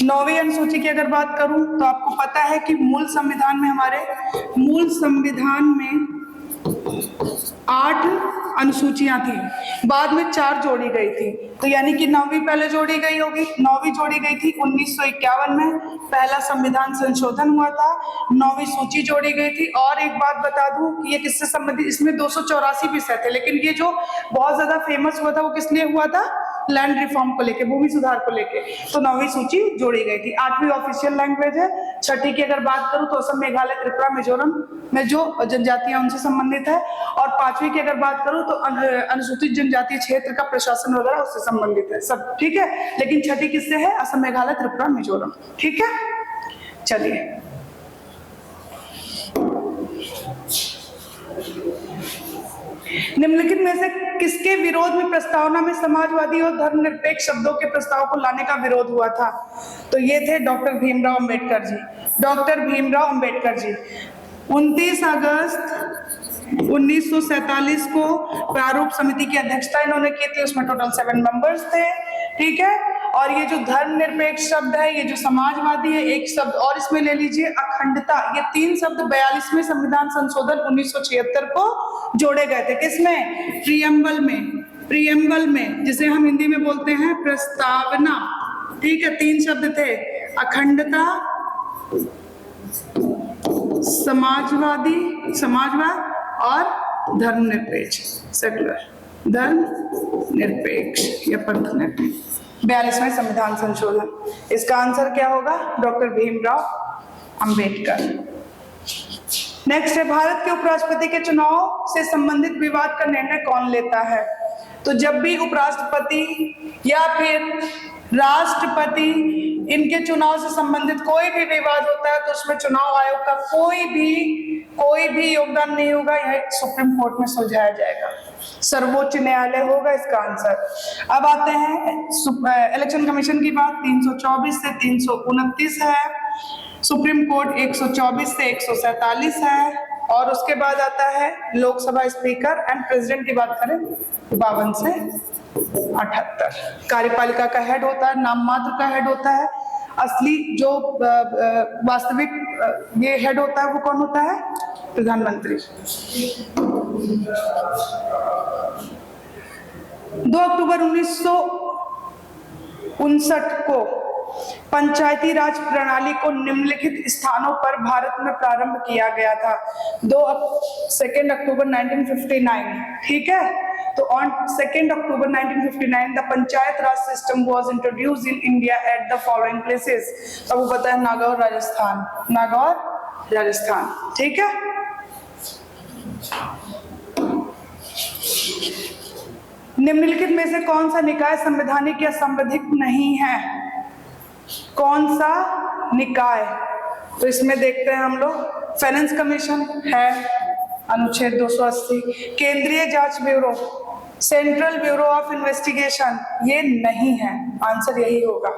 नौवीं अनुसूची की अगर बात करूं तो आपको पता है कि मूल संविधान में 8 अनुसूचियां थी, बाद में 4 जोड़ी गई थी। तो यानी कि 9वीं पहले जोड़ी गई होगी। 9वीं जोड़ी गई थी 1951 में, पहला संविधान संशोधन हुआ था। 9वीं सूची जोड़ी गई थी। और एक बात बता दूं कि ये किससे संबंधित, इसमें 284 विषय थे, लेकिन ये जो बहुत ज्यादा फेमस हुआ था वो किस लिए हुआ था? लैंड रिफॉर्म को लेके, भूमि सुधार को लेके। तो 9वीं सूची जोड़ी गई थी। 8वीं ऑफिशियल लैंग्वेज है। 6ठी की अगर बात करूं तो असम, मेघालय, त्रिपुरा, मिजोरम में जो जनजातियां उनसे संबंधित है। और 5वीं की अगर बात करूं तो अनुसूचित जनजातीय क्षेत्र का प्रशासन वगैरह उससे संबंधित है सब, ठीक है। लेकिन 6ठी किससे है? असम, मेघालय, त्रिपुरा, मिजोरम, ठीक है। चलिए निम्नलिखित में से किसके विरोध में प्रस्तावना में समाजवादी और धर्मनिरपेक्ष शब्दों के प्रस्ताव को लाने का विरोध हुआ था? तो ये थे डॉक्टर भीमराव अंबेडकर जी। डॉक्टर भीमराव अंबेडकर जी 29 अगस्त 1947 को प्रारूप समिति की अध्यक्षता इन्होंने की थी। उसमें टोटल 7 मेंबर्स थे, ठीक है। और ये जो धर्मनिरपेक्ष शब्द है, ये जो समाजवादी है, एक शब्द और इसमें ले लीजिए, अखंडता। ये 3 शब्द 42वें संविधान संशोधन 1976 को जोड़े गए थे। किसमें? प्रीएम्बल में। प्रीएम्बल में, जिसे हम हिंदी में बोलते हैं प्रस्तावना, ठीक है। 3 शब्द थे, अखंडता, समाजवाद और धर्मनिरपेक्ष, सेकुलर, धर्मनिरपेक्ष या पंथनिरपेक्ष। 42वां संविधान संशोधन, इसका आंसर क्या होगा? डॉक्टर भीमराव अंबेडकर। नेक्स्ट है, भारत के उपराष्ट्रपति के चुनाव से संबंधित विवाद का निर्णय कौन लेता है? तो जब भी उपराष्ट्रपति या फिर राष्ट्रपति इनके चुनाव से संबंधित कोई भी विवाद होता है तो उसमें चुनाव आयोग का कोई भी योगदान नहीं होगा, यह सुप्रीम कोर्ट में सुलझाया जाएगा, सर्वोच्च न्यायालय होगा इसका आंसर। अब आते हैं इलेक्शन कमीशन की बात, 324 से 329 है, सुप्रीम कोर्ट 124 से 147 है, और उसके बाद आता है लोकसभा स्पीकर एंड प्रेसिडेंट की बात करें 52 से 78। कार्यपालिका का हेड होता है, नाम मात्र का हेड होता है, असली जो वास्तविक ये हेड होता है वो कौन होता है? प्रधानमंत्री। 2 अक्टूबर 1959 को पंचायती राज प्रणाली को निम्नलिखित स्थानों पर भारत में प्रारंभ किया गया था। 2 अक्टूबर 1959, ठीक है? तो on 2 October 1959 the panchayat Raj system was introduced in India at the following places। अब वो पता है नागौर राजस्थान, ठीक है? निम्नलिखित में से कौन सा निकाय संवैधानिक या संवैधिक नहीं है? कौन सा निकाय? तो इसमें देखते हैं हम लोग, फाइनेंस कमीशन है, अनुच्छेद 280, केंद्रीय जांच bureau, central bureau of investigation, ये नहीं है, आंसर यही होगा।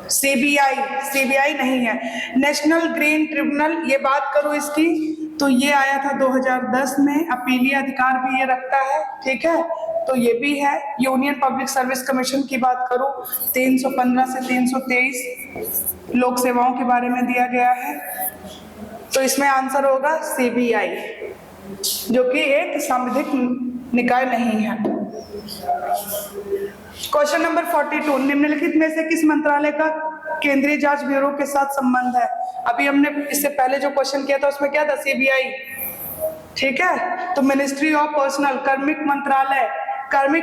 सीबीआई नहीं है। नेशनल ग्रीन ट्रिब्यूनल, ये बात करूं इसकी तो ये आया था 2010 में, अपीलीय अधिकार भी ये रखता है, ठीक है? तो ये भी है। यूनियन पब्लिक सर्विस कमीशन की बात करूं 315 से 323 लोक सेवाओं के बारे में दिया गया है, तो इसमें आंसर होगा सीबीआई, जो कि एक संवैधानिक निकाय नहीं है। क्वेश्चन नंबर 42, निम्नलिखित में से किस मंत्रालय का केंद्रीय जांच ब्यूरो के साथ संबंध है? अभी हमने इससे पहले जो क्वेश्चन किया था उसमें क्या था? सीबीआई, ठीक है? तो मिनिस्ट्री ऑफ पर्सनल, कार्मिक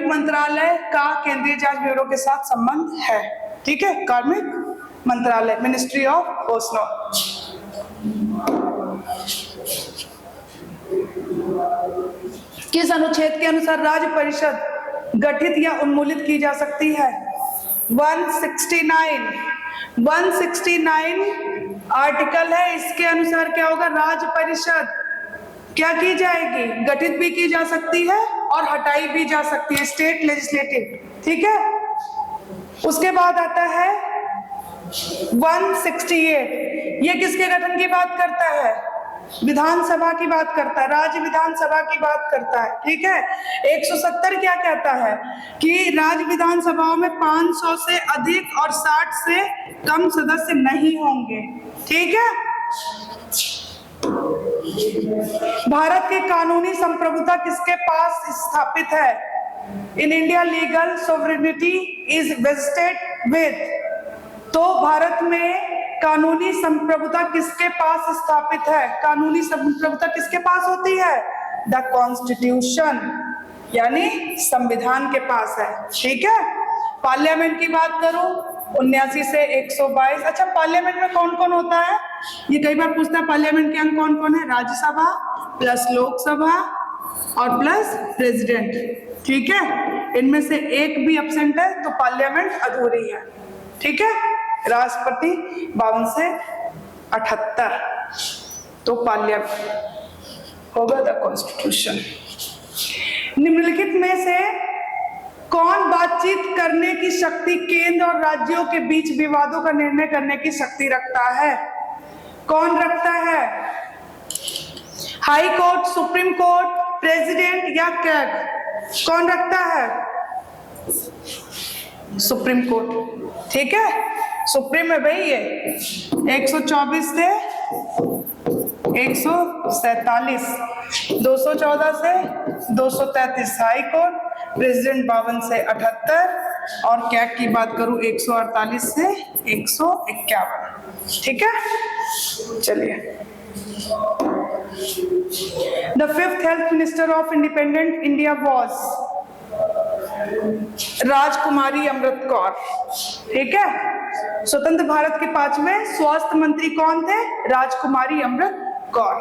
मंत्रालय का केंद्रीय जांच ब्यूरो के साथ संबंध है, ठीक है? कार्मिक मंत्रालय, मिनिस्ट्री ऑफ पर्सनल। किस अनुच्छेद के अनुसार राज्य परिषद गठित या उन्मूलित की जा सकती है? 169 आर्टिकल है, इसके अनुसार क्या होगा? राज्य परिषद क्या की जाएगी? गठित भी की जा सकती है और हटाई भी जा सकती है, स्टेट लेजिस्लेटिव, ठीक है? उसके बाद आता है 168, ये किसके गठन की बात करता है? विधानसभा की बात करता है, राज्य विधानसभा की बात करता है, ठीक है? 170 क्या कहता है कि राज्य विधानसभाओं में 500 से अधिक और 60 से कम सदस्य नहीं होंगे, ठीक है? भारत की कानूनी संप्रभुता किसके पास स्थापित है? In India legal sovereignty is wasted with, तो भारत में कानूनी संप्रभुता किसके पास स्थापित है? कानूनी संप्रभुता किसके पास होती है? द कॉन्स्टिट्यूशन, यानी संविधान के पास है, ठीक है? पार्लियामेंट की बात करूं 79 से 122। अच्छा, पार्लियामेंट में कौन कौन होता है? ये कई बार पूछता है, पार्लियामेंट के अंग कौन कौन है? राज्यसभा प्लस लोकसभा और प्लस प्रेसिडेंट, ठीक है? इनमें से एक भी एब्सेंट है तो पार्लियामेंट अधूरी है, ठीक है? राष्ट्रपति 52 से 78, तो पार्लियामेंट होगा द कॉन्स्टिट्यूशन। निम्नलिखित में से कौन बातचीत करने की शक्ति, केंद्र और राज्यों के बीच विवादों का निर्णय करने की शक्ति रखता है? कौन रखता है? High court, supreme court, president या कैग? कौन रखता है? सुप्रीम कोर्ट, ठीक है? सुप्रीम है भाई ये। 124 से 147, 214 से 233 हाई कोर्ट, प्रेसिडेंट 52 से 78 और कैग की बात करूं 148 से 151, ठीक है? चलिए The fifth health minister of independent India was राजकुमारी अमृत कौर। ठीक है, स्वतंत्र भारत के 5वें स्वास्थ्य मंत्री कौन थे? राजकुमारी अमृत कौर।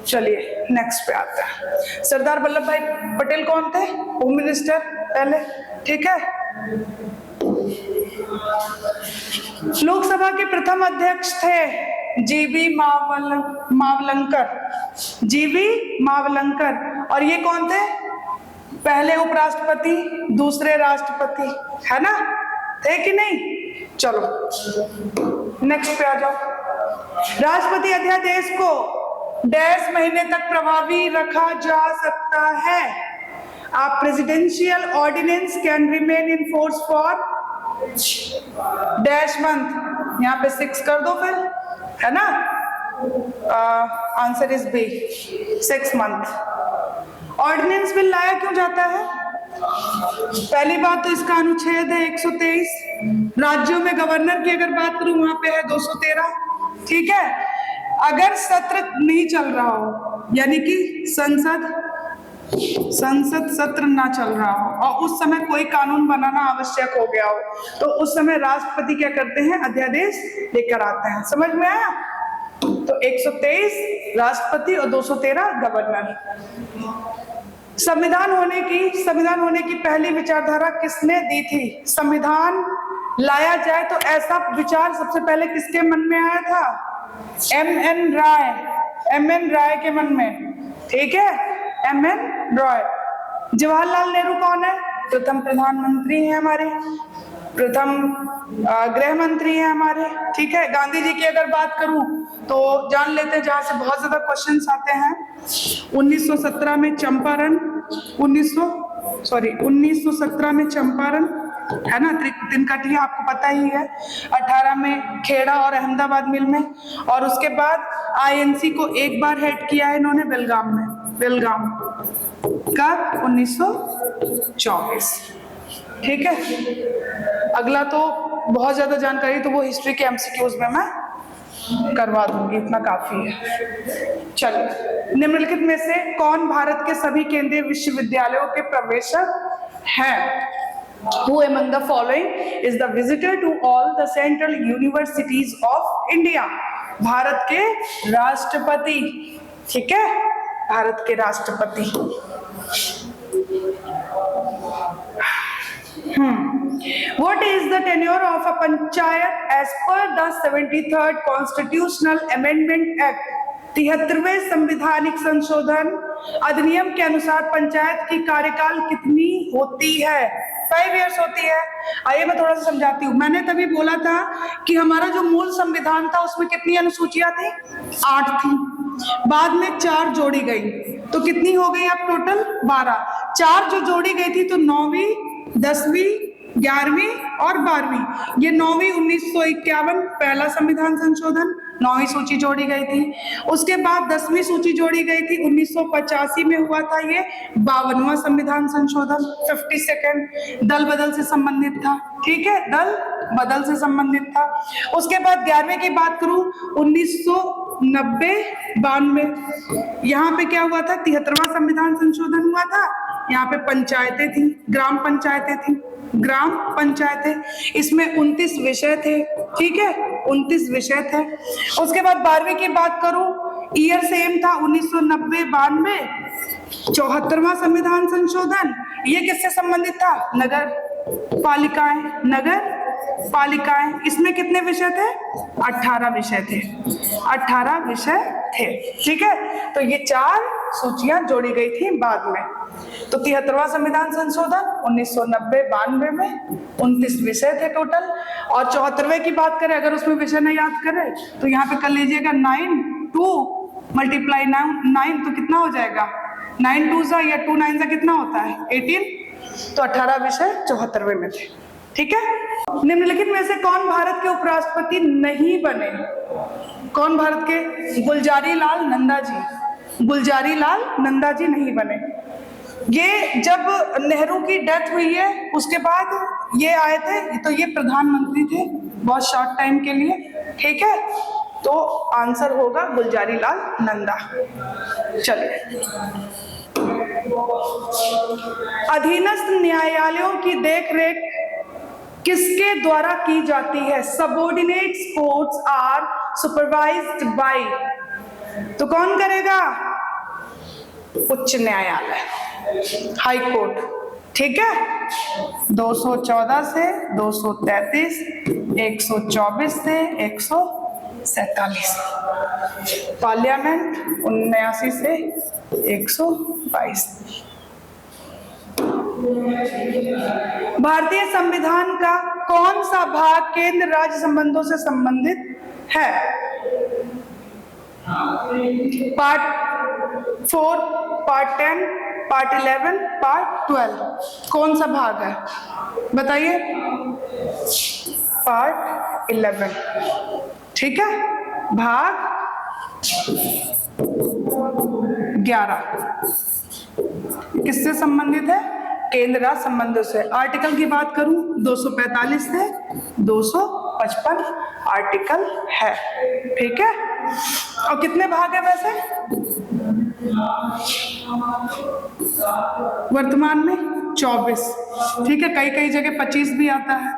चलिए नेक्स्ट पे आते हैं। सरदार वल्लभ भाई पटेल कौन थे? होम मिनिस्टर पहले। ठीक है, लोकसभा के प्रथम अध्यक्ष थे जीवी मावलंकर। जीवी मावलंकर। और ये कौन थे? पहले उपराष्ट्रपति, दूसरे राष्ट्रपति, है ना? थे कि नहीं? चलो नेक्स्ट पे आ जाओ। राष्ट्रपति अध्यादेश को डैश महीने तक प्रभावी रखा जा सकता है। आप presidential ordinance can remain in force for dash month. यहाँ पे 6 कर दो फिर, है ना? Answer is B, 6 month. Ordinance bill लाया क्यों जाता है? पहली बात तो इसका अनुच्छेद है 123। राज्यों में गवर्नर की अगर बात करूं वहां पे है 213। ठीक है, अगर सत्र नहीं चल रहा हो, यानी कि संसद सत्र ना चल रहा हो और उस समय कोई कानून बनाना आवश्यक हो गया हो, तो उस समय राष्ट्रपति क्या करते हैं? अध्यादेश लेकर आते हैं। समझ में आया? तो 123 राष्ट्रपति और 213 गवर्नर। संविधान होने की पहली विचारधारा किसने दी थी? संविधान लाया जाए तो ऐसा विचार सबसे पहले किसके मन में आया था? एम एन राय के मन में। ठीक है, एम एन राय। जवाहरलाल नेहरू कौन है? प्रथम प्रधानमंत्री हैं हमारे, प्रथम गृह मंत्री हैं हमारे। ठीक है, गांधी जी की अगर बात करूं तो जान लेते हैं, जहां से बहुत ज्यादा क्वेश्चंस आते हैं। 1917 में चंपारण, 1917 में चंपारण, है ना? तिनकटिया आपको पता ही है। 18 में खेड़ा और अहमदाबाद मिल में, और उसके बाद आईएनसी को एक बार हेड किया है इन्होंने बेलगाम में। बेलगाम कब? 1924। ठीक है, अगला तो बहुत ज्यादा जानकारी तो वो हिस्ट्री के एमसीक्यूज में मैं करवा दूंगी, इतना काफी है। चलिए, निम्नलिखित में से कौन भारत के सभी केंद्रीय विश्वविद्यालयों के प्रवेशक हैं? Who among the following is the visitor to all the central universities of India? Bharat के राष्ट्रपति। ठीक है, भारत के राष्ट्रपति। What is the tenure of a panchayat as per the 73rd Constitutional Amendment Act? 73वें संवैधानिक संशोधन अधिनियम के अनुसार पंचायत की कार्यकाल कितनी होती है? 5 इयर्स होती है। आइए मैं थोड़ा सा समझाती हूँ। मैंने तभी बोला था कि हमारा जो मूल संविधान था उसमें कितनी अनुसूचियां थी? 8 थी। बाद में 4 जोड़ी गई, तो कितनी हो गई अब टोटल? 12। 4 जो जोड़ी गई थी तो 9वीं, 10वीं, 11वीं और 12वीं। ये 9वीं 1951 पहला संविधान संशोधन, 9वीं सूची जोड़ी गई थी। उसके बाद 10वीं सूची जोड़ी गई थी, 1985 में हुआ था ये 52वां संविधान संशोधन, 52nd। दल बदल से संबंधित था। ठीक है, दल बदल से संबंधित था। उसके बाद 11वें की बात करूं 1990-92, यहाँ पे क्या हुआ था? 73वां संविधान संशोधन हुआ था। यहाँ पे पंचायतें थी, ग्राम पंचायतें थी, ग्राम पंचायतें। इसमें 29 विषय थे। ठीक है, 29 विषय थे। उसके बाद 12वीं की बात करूं, ईयर सेम था 1990-92, 74वां संविधान संशोधन। ये किससे संबंधित था? नगर पालिकाएं, नगर पालिकाएं। इसमें कितने विषय थे? 18 विषय थे, 18 विषय थे। ठीक है, तो ये 4 सूचियां जोड़ी गई थी बाद में। तो 73वां संविधान संशोधन 1990-92 में 29 विषय थे टोटल। और 74वें की बात करें, अगर उसमें विषय नहीं याद करें तो यहाँ पे कर लीजिएगा 9 2 मल्टीप्लाई 9 तो कितना हो जाएगा? 9 2 या 2 9 कितना होता है? 18। तो 18 विषय 74वें में थे। ठीक है, निम्नलिखित में से कौन भारत के उपराष्ट्रपति नहीं बने? कौन भारत के? गुलजारी लाल नंदा जी। गुलजारी लाल नंदा जी नहीं बने। ये जब नेहरू की डेथ हुई है उसके बाद ये आए थे, तो ये प्रधानमंत्री थे बहुत शॉर्ट टाइम के लिए। ठीक है, तो आंसर होगा गुलजारी लाल नंदा। चलिए, अधीनस्थ न्यायालयों की देखरेख किसके द्वारा की जाती है? Subordinate courts are supervised by, तो कौन करेगा? उच्च न्यायालय, हाई कोर्ट। ठीक है, 214 से 233, 124 से 147, पार्लियामेंट 79 से 122। भारतीय संविधान का कौन सा भाग केंद्र राज्य संबंधों से संबंधित है? पार्ट 4, पार्ट 10, पार्ट 11, पार्ट 12, कौन सा भाग है बताइए? पार्ट 11। ठीक है, भाग 11 किससे संबंधित है? केंद्र राज्य संबंधों से। आर्टिकल की बात करूं 245 से 255 आर्टिकल है। ठीक है, और कितने भाग है वैसे वर्तमान में? 24। ठीक है, कई कई जगह 25 भी आता है,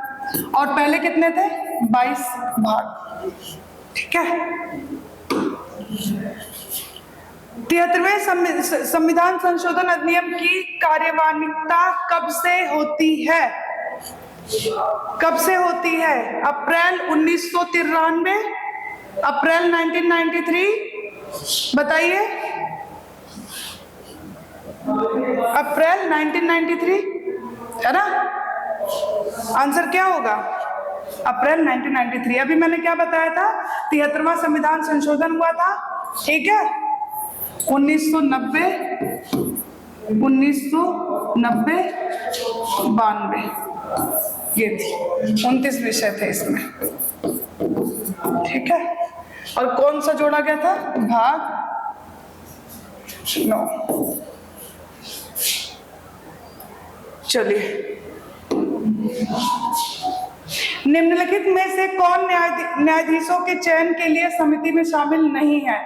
और पहले कितने थे? 22 भाग। ठीक है, 73वें संविधान संशोधन अधिनियम की कार्यवाहिता कब से होती है? कब से होती है? अप्रैल 1993, अप्रैल 1993, बताइए। अप्रैल 1993 है ना? आंसर क्या होगा? अप्रैल 1993। अभी मैंने क्या बताया था? 73वां संविधान संशोधन हुआ था। ठीक है, 1990, 92 ये थी, 29 विषय थे इसमें। ठीक है, और कौन सा जोड़ा गया था? भाग 9। चलिए, निम्नलिखित में से कौन न्यायाधीशों के चयन के लिए समिति में शामिल नहीं है?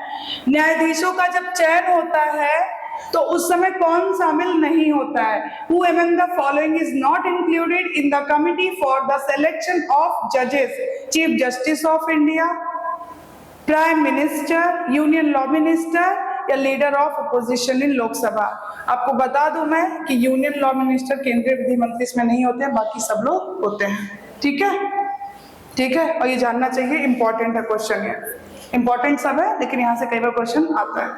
न्यायाधीशों का जब चयन होता है तो उस समय कौन शामिल नहीं होता है? Who among the following is not included in the committee for the selection of judges? Chief Justice of India, Prime Minister, Union Law Minister या leader of opposition in Lok Sabha? आपको बता दूं मैं कि यूनियन लॉ मिनिस्टर, केंद्रीय विधि मंत्री इसमें नहीं होते हैं, बाकी सब लोग होते हैं। ठीक है, ठीक है, और ये जानना चाहिए, इंपॉर्टेंट है क्वेश्चन, ये इंपॉर्टेंट सब है, लेकिन यहाँ से कई बार क्वेश्चन आता है।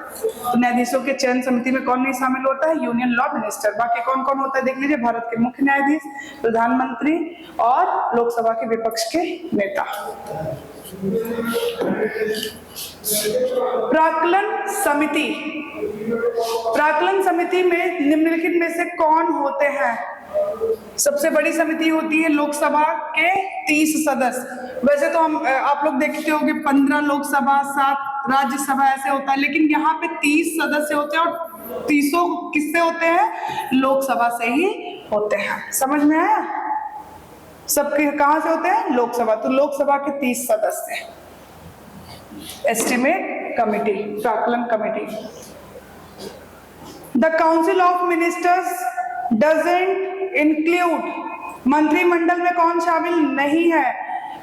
तो न्यायाधीशों के चयन समिति में कौन नहीं शामिल होता है? Union law minister. बाकी कौन कौन होता है देख लीजिए, भारत के मुख्य न्यायाधीश, प्रधानमंत्री और लोकसभा के विपक्ष के नेता। प्राक्कलन समिति, प्राक्कलन समिति में निम्नलिखित में से कौन होते हैं? सबसे बड़ी समिति होती है लोकसभा के 30 सदस्य। वैसे तो हम आप लोग देखते होंगे 15 लोकसभा, 7 राज्यसभा ऐसे होता है, लेकिन यहाँ पे 30 सदस्य होते हैं, और 30 किससे होते हैं? लोकसभा से ही होते हैं। समझ में आया? सबके कहां से होते हैं? लोकसभा। तो लोकसभा के 30 सदस्य, एस्टिमेट कमिटी, प्राक्कलन committee. The council of ministers doesn't include, मंत्रिमंडल में कौन शामिल नहीं है?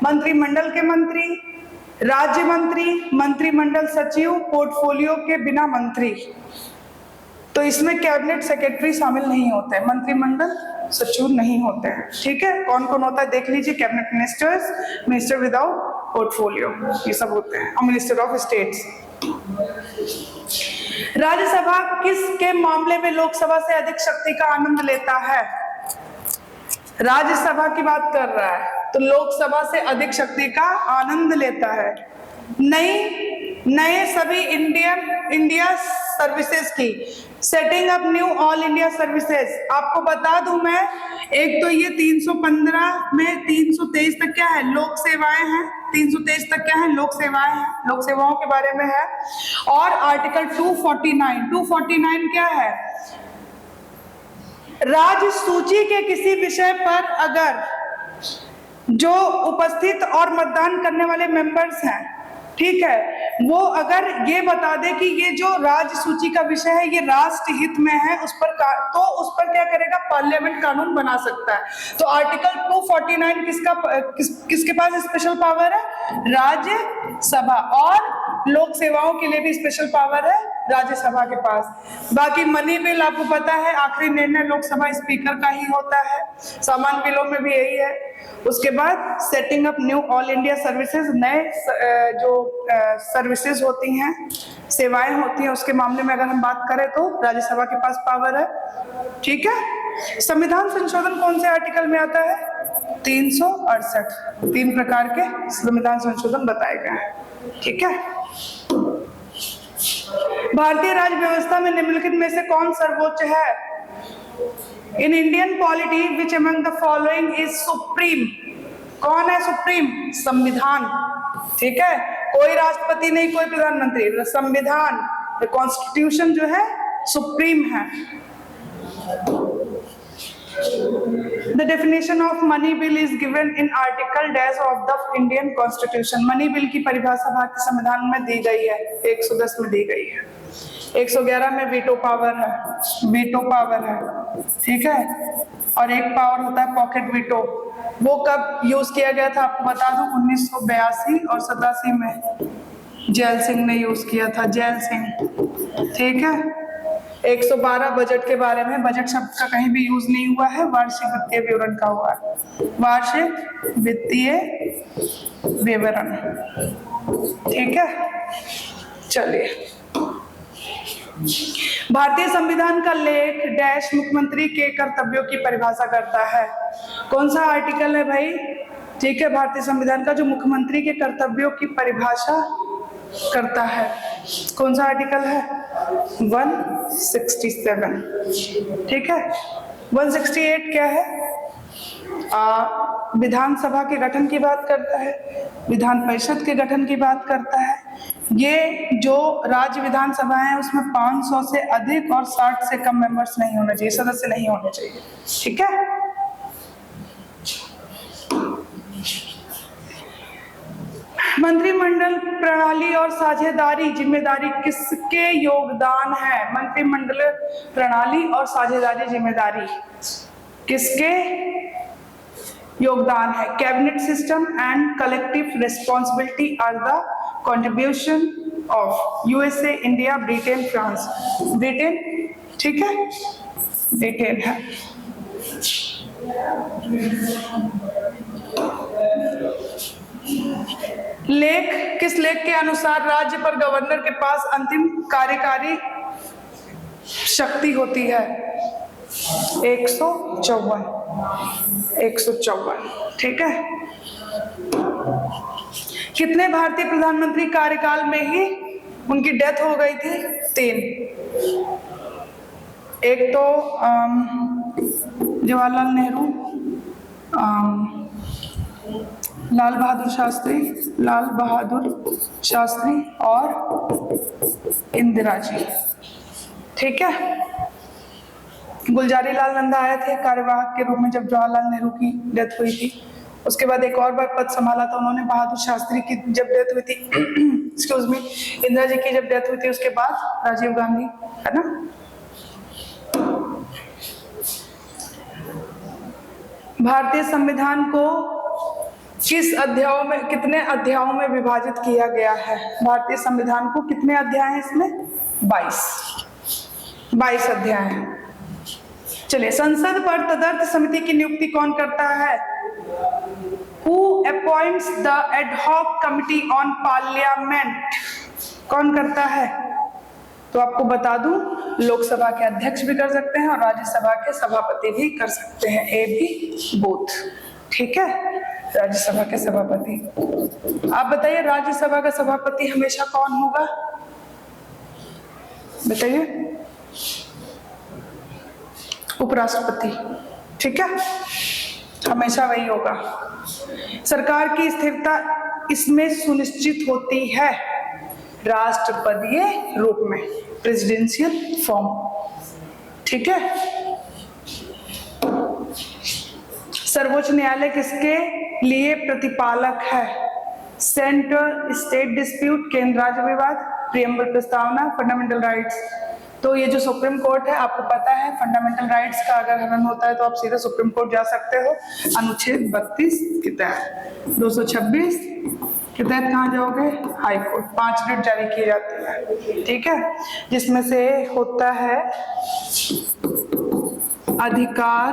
मंत्रिमंडल के मंत्री, राज्य मंत्री, मंत्रिमंडल सचिव, पोर्टफोलियो के बिना मंत्री। तो इसमें कैबिनेट सेक्रेटरी शामिल नहीं होते हैं, मंत्रिमंडल सचिव नहीं होते हैं। ठीक है, कौन कौन होता है देख लीजिए, cabinet ministers, minister without portfolio, ये सब होते हैं, और मिनिस्टर ऑफ स्टेट्स। राज्यसभा किसके मामले में लोकसभा से अधिक शक्ति का आनंद लेता है? राज्यसभा की बात कर रहा है, तो लोकसभा से अधिक शक्ति का आनंद लेता है। नए सभी इंडिया सर्विसेज की, setting up knew all India services. आपको बता दूं मैं, एक तो ये 315 में 323 तक क्या है? लोक सेवाएं हैं। 323 तक क्या है? लोक सेवाएं हैं, लोक सेवाओं के बारे में है। और आर्टिकल 249 क्या है? राज्य सूची के किसी विषय पर अगर जो उपस्थित और मतदान करने वाले मेंबर्स हैं, ठीक है, वो अगर ये बता दे कि ये जो राज्य सूची का विषय है ये राष्ट्र हित में है, तो उस पर क्या करेगा, पार्लियामेंट कानून बना सकता है। तो आर्टिकल 249 किसके पास स्पेशल पावर है, राज्यसभा, और लोक सेवाओं के लिए भी स्पेशल पावर है राज्यसभा के पास। बाकी मनी बिल आपको पता है आखिरी निर्णय लोकसभा स्पीकर का ही होता है, सामान्य बिलों में भी यही है। उसके बाद setting up knew all India services, नए जो सर्विसेज होती हैं, सेवाएं होती हैं, उसके मामले में अगर हम बात करें तो राज्यसभा के पास पावर है। ठीक है, संविधान संशोधन कौन से आर्टिकल में आता है, 368। 3 प्रकार के संविधान संशोधन बताए गए हैं। ठीक है, भारतीय राज्य व्यवस्था में निम्नलिखित में से कौन सर्वोच्च है, in Indian polity which among the following is supreme, कौन है सुप्रीम, संविधान। ठीक है, कोई राष्ट्रपति नहीं, कोई प्रधानमंत्री, संविधान, कॉन्स्टिट्यूशन जो है सुप्रीम है। The definition of money bill is given in article dash of the Indian Constitution. Money bill की परिभाषा भारतीय संविधान में दी गई है, 110 में दी गई है। 111 में वीटो पावर है, वीटो पावर है। ठीक है, और एक पावर होता है पॉकेट वीटो, वो कब यूज किया गया था आपको बता दूं, 1982 और 87 में जैल सिंह ने यूज किया था, जैल सिंह। ठीक है, 112 बजट के बारे में, बजट शब्द का कहीं भी यूज नहीं हुआ है, वार्षिक वित्तीय विवरण का हुआ है, वार्षिक वित्तीय विवरण। ठीक है, चलिए, भारतीय संविधान का लेख डैश मुख्यमंत्री के कर्तव्यों की परिभाषा करता है, कौन सा आर्टिकल है भाई। ठीक है, भारतीय संविधान का जो मुख्यमंत्री के कर्तव्यों की परिभाषा करता है, कौन सा आर्टिकल है, 167। ठीक है, 168 क्या है, विधानसभा के गठन की बात करता है, विधान परिषद के गठन की बात करता है। ये जो राज्य विधानसभा है उसमें 500 से अधिक और 60 से कम मेंबर्स नहीं होने चाहिए, सदस्य नहीं होने चाहिए। ठीक है, मंत्रिमंडल प्रणाली और साझेदारी जिम्मेदारी किसके योगदान है, मंत्रिमंडल प्रणाली और साझेदारी जिम्मेदारी किसके योगदान है, cabinet system and collective responsibility are the contribution of USA, India, Britain, France. Britain, ठीक है, ब्रिटेन है। लेख, किस लेख के अनुसार राज्य पर गवर्नर के पास अंतिम कार्यकारी शक्ति होती है, 154। 154। ठीक है, कितने भारतीय प्रधानमंत्री कार्यकाल में ही उनकी डेथ हो गई थी, 3। एक तो जवाहरलाल नेहरू, लाल बहादुर शास्त्री और इंदिरा जी। ठीक है, गुलजारी लाल नंदा आए थे कार्यवाहक के रूप में जब जवाहरलाल नेहरू की डेथ हुई थी। उसके बाद एक और बार पद संभाला था उन्होंने, बहादुर शास्त्री की जब डेथ हुई थी एक्सक्यूज मी, इंदिरा जी की जब डेथ हुई थी उसके बाद राजीव गांधी, है ना। भारतीय संविधान को किस अध्यायों में, कितने अध्यायों में विभाजित किया गया है, भारतीय संविधान को कितने अध्याय हैं इसमें, 22 अध्याय हैं। चलिए, संसद पर तदर्थ समिति की नियुक्ति कौन करता है, Who appoints the ad hoc committee on parliament, कौन करता है। तो आपको बता दूं, लोकसभा के अध्यक्ष भी कर सकते हैं और राज्यसभा के सभापति भी कर सकते हैं, ए बी बोथ। ठीक है, राज्यसभा के सभापति। आप बताइए राज्यसभा का सभापति हमेशा कौन होगा, बताइए, उपराष्ट्रपति। ठीक है, हमेशा वही होगा। सरकार की स्थिरता इसमें सुनिश्चित होती है राष्ट्रपतीय रूप में, प्रेसिडेंशियल फॉर्म। ठीक है, सर्वोच्च न्यायालय किसके लिए प्रतिपालक है, सेंट्रल स्टेट डिस्प्यूट, केंद्र राज्य विवाद, प्रियम्बल प्रस्तावना, फंडामेंटल राइट्स। तो ये जो सुप्रीम कोर्ट है, आपको पता है फंडामेंटल राइट्स का अगर हनन होता है तो आप सीधे सुप्रीम कोर्ट जा सकते हो, अनुच्छेद 32 के तहत। 226 के तहत कहाँ जाओगे? High court. 5 रिट जारी किए जाते हैं, ठीक है, जिसमें से होता है अधिकार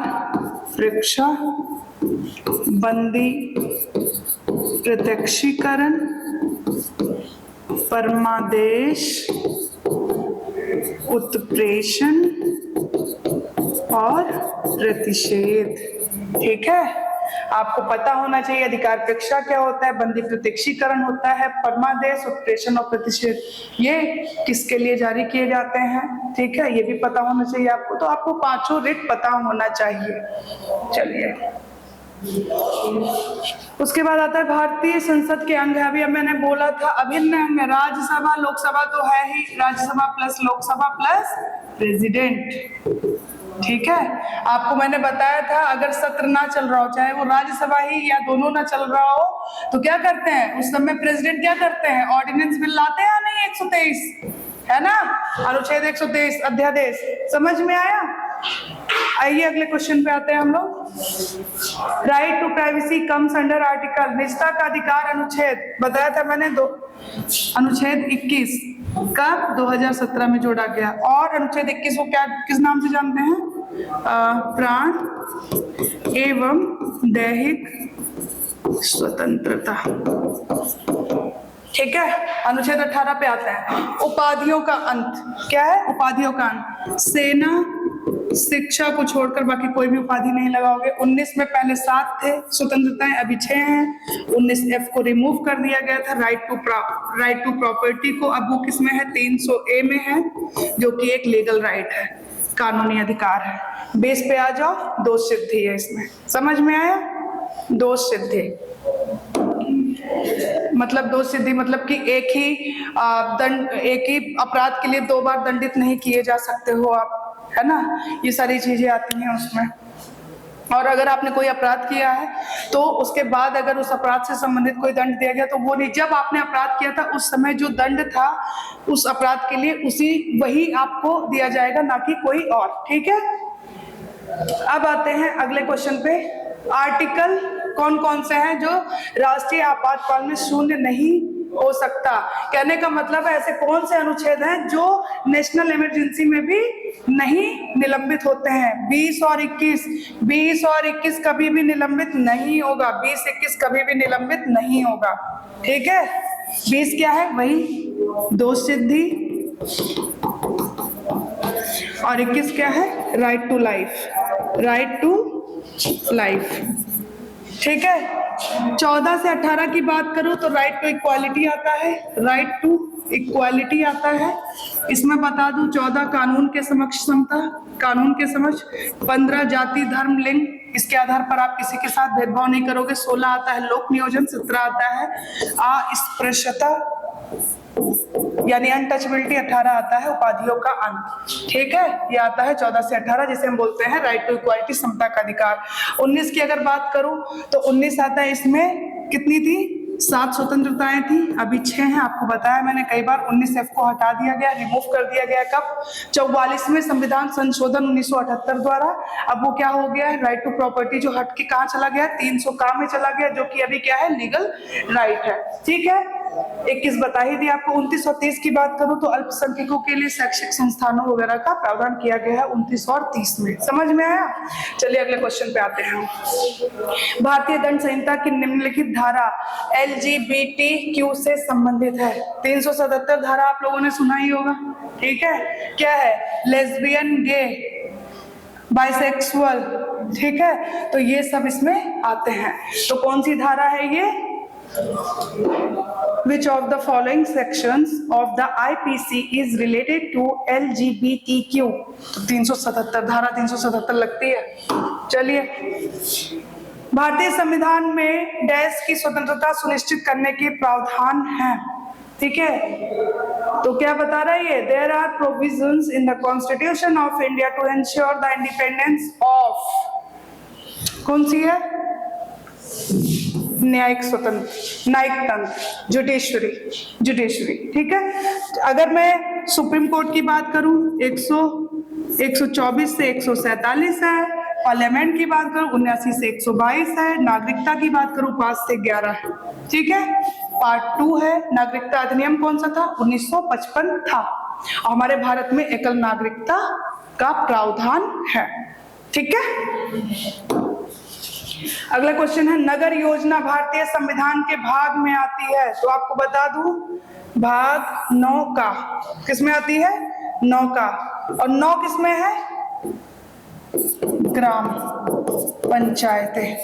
परीक्षा, बंदी प्रत्यक्षीकरण, परमादेश, उत्प्रेषण और प्रतिषेध। ठीक है, आपको पता होना चाहिए अधिकार परीक्षा क्या होता है, बंदी प्रत्यक्षीकरण होता है, परमादेश, उत्प्रेषण और प्रतिषेध ये किसके लिए जारी किए जाते हैं। ठीक है, ये भी पता होना चाहिए आपको। तो आपको 5 रिट पता होना चाहिए। चलिए, उसके बाद आता है भारतीय संसद के अंग है। अभी अब मैंने बोला था अभिन्न अंग है, राज्यसभा लोकसभा तो है ही, Rajya Sabha plus Lok Sabha plus president. ठीक है, आपको मैंने बताया था अगर सत्र ना चल रहा हो, चाहे वो राज्यसभा ही या दोनों ना चल रहा हो, तो क्या करते हैं उस समय प्रेसिडेंट क्या करते हैं, ऑर्डिनेंस बिल लाते हैं या नहीं, 123 है ना, अनुच्छेद 123 अध्यादेश। समझ में आया? आइए अगले क्वेश्चन पे आते हैं हम लोग। Right to privacy comes under article, निजता का अधिकार अनुच्छेद बताया था मैंने, अनुच्छेद 21 कब 2017 में जोड़ा गया। और अनुच्छेद 21 को क्या किस नाम से जानते हैं? प्राण एवं दैहिक स्वतंत्रता। ठीक है, अनुच्छेद 18 पे आता है उपाधियों का अंत। क्या है उपाधियों का अंत? सेना शिक्षा को छोड़कर बाकी कोई भी उपाधि नहीं लगाओगे। 19 में पहले 7 थे स्वतंत्रताएं, अभी 6 हैं। 19F को रिमूव कर दिया गया था। राइट टू प्रॉपर्टी को अब वो किस में है? 300A में है, जो कि एक लीगल राइट है, कानूनी अधिकार है। बेस पे आ जाओ, दोष सिद्धि है इसमें। समझ में आया? दोष सिद्धि मतलब दोष सिद्धि मतलब कि एक ही अपराध के लिए 2 बार दंडित नहीं किए जा सकते हो आप, है ना। ये सारी चीजें आती हैं उसमें। और अगर आपने कोई अपराध किया है तो उसके बाद अगर उस अपराध से संबंधित कोई दंड दिया गया तो वो नहीं, जब आपने अपराध किया था उस समय जो दंड था उस अपराध के लिए वही आपको दिया जाएगा, ना कि कोई और। ठीक है, अब आते हैं अगले क्वेश्चन पे। आर्टिकल कौन कौन से हैं जो राष्ट्रीय आपातकाल में शून्य नहीं हो सकता? कहने का मतलब है ऐसे कौन से अनुच्छेद हैं जो नेशनल इमरजेंसी में भी नहीं निलंबित होते हैं? 20 और 21 कभी भी निलंबित नहीं होगा। 20-21 कभी भी निलंबित नहीं होगा। ठीक है, 20 क्या है? वही दोष सिद्धि, और 21 क्या है? Right to life. ठीक है, 14 से 18 की बात करूं तो राइट टू इक्वालिटी आता है। इसमें बता दूं 14 कानून के समक्ष समता, कानून के समक्ष। 15 जाति धर्म लिंग, इसके आधार पर आप किसी के साथ भेदभाव नहीं करोगे। 16 आता है लोक नियोजन। 17 आता है अस्पृश्यता यानी अनटचबिलिटी। 18 आता है उपाधियों का अंत। ठीक है, ये आता है 14 से 18 जिसे हम बोलते हैं राइट टू इक्वालिटी, समता का अधिकार। 19 की अगर बात करूं तो 19 आता है, इसमें कितनी थी? 7 स्वतंत्रताएं थी, अभी 6 हैं। आपको बताया मैंने कई बार। 19F को हटा दिया गया, रिमूव कर दिया गया। कब? 44वें संविधान संशोधन 1978 द्वारा। अब वो क्या हो गया है? राइट टू प्रॉपर्टी जो हट के कहाँ चला गया? 300 में चला गया, जो कि अभी क्या है? लीगल राइट है। ठीक है, 21 बता ही दिया आपको। 29 और 30 की बात करूं तो अल्पसंख्यकों के लिए शैक्षिक संस्थानों वगैरह का प्रावधान किया गया है 29 और 30 में। समझ में आया? चलिए अगले क्वेश्चन पे आते हैं। भारतीय दंड संहिता की निम्नलिखित धारा LGBTQ से संबंधित है। 377 धारा आप लोगों ने सुना ही होगा। ठीक है, क्या है? लेस्बियन, गे, बाइसेक्सुअल। ठीक है, तो ये सब इसमें आते हैं। तो कौन सी धारा है ये? Which of the following sections of the IPC is related to LGBTQ? तो 377 धारा 377 लगती है। चलिए, भारतीय संविधान में डैश की स्वतंत्रता सुनिश्चित करने के प्रावधान हैं। ठीक है, तो क्या बता रहा है ये? There are provisions in the Constitution of India to ensure the independence of, कौन सी है? न्यायिक स्वतंत्र, न्यायिक तंत्र, जुडिशरी, ठीक है। अगर मैं सुप्रीम कोर्ट की बात करूं 124 से 147 है, पार्लियामेंट की बात करूं 79 से 122 है, नागरिकता की बात करूं 5 से 11 है, ठीक है। पार्ट 2 है नागरिकता अधिनियम कौन सा था, 1955 था। हमारे भारत में एकल नागरिकता का प्रावधान है, ठीक है। अगला क्वेश्चन है नगर योजना भारतीय संविधान के भाग में आती है, तो आपको बता दूं भाग 9 का किसमें आती है, 9 का, और 9 किसमें है, ग्राम पंचायतें,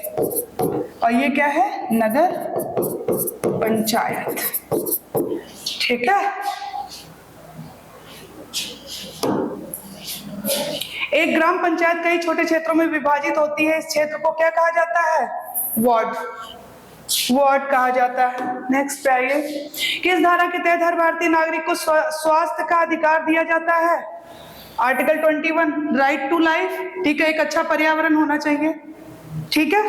और ये क्या है, नगर पंचायत, ठीक है। एक ग्राम पंचायत कई छोटे क्षेत्रों में विभाजित होती है, इस क्षेत्र को क्या कहा जाता है, वार्ड कहा जाता है। नेक्स्ट आइए, किस धारा के तहत हर भारतीय नागरिक को स्वास्थ्य का अधिकार दिया जाता है, आर्टिकल 21, राइट टू लाइफ, ठीक है। एक अच्छा पर्यावरण होना चाहिए, ठीक है,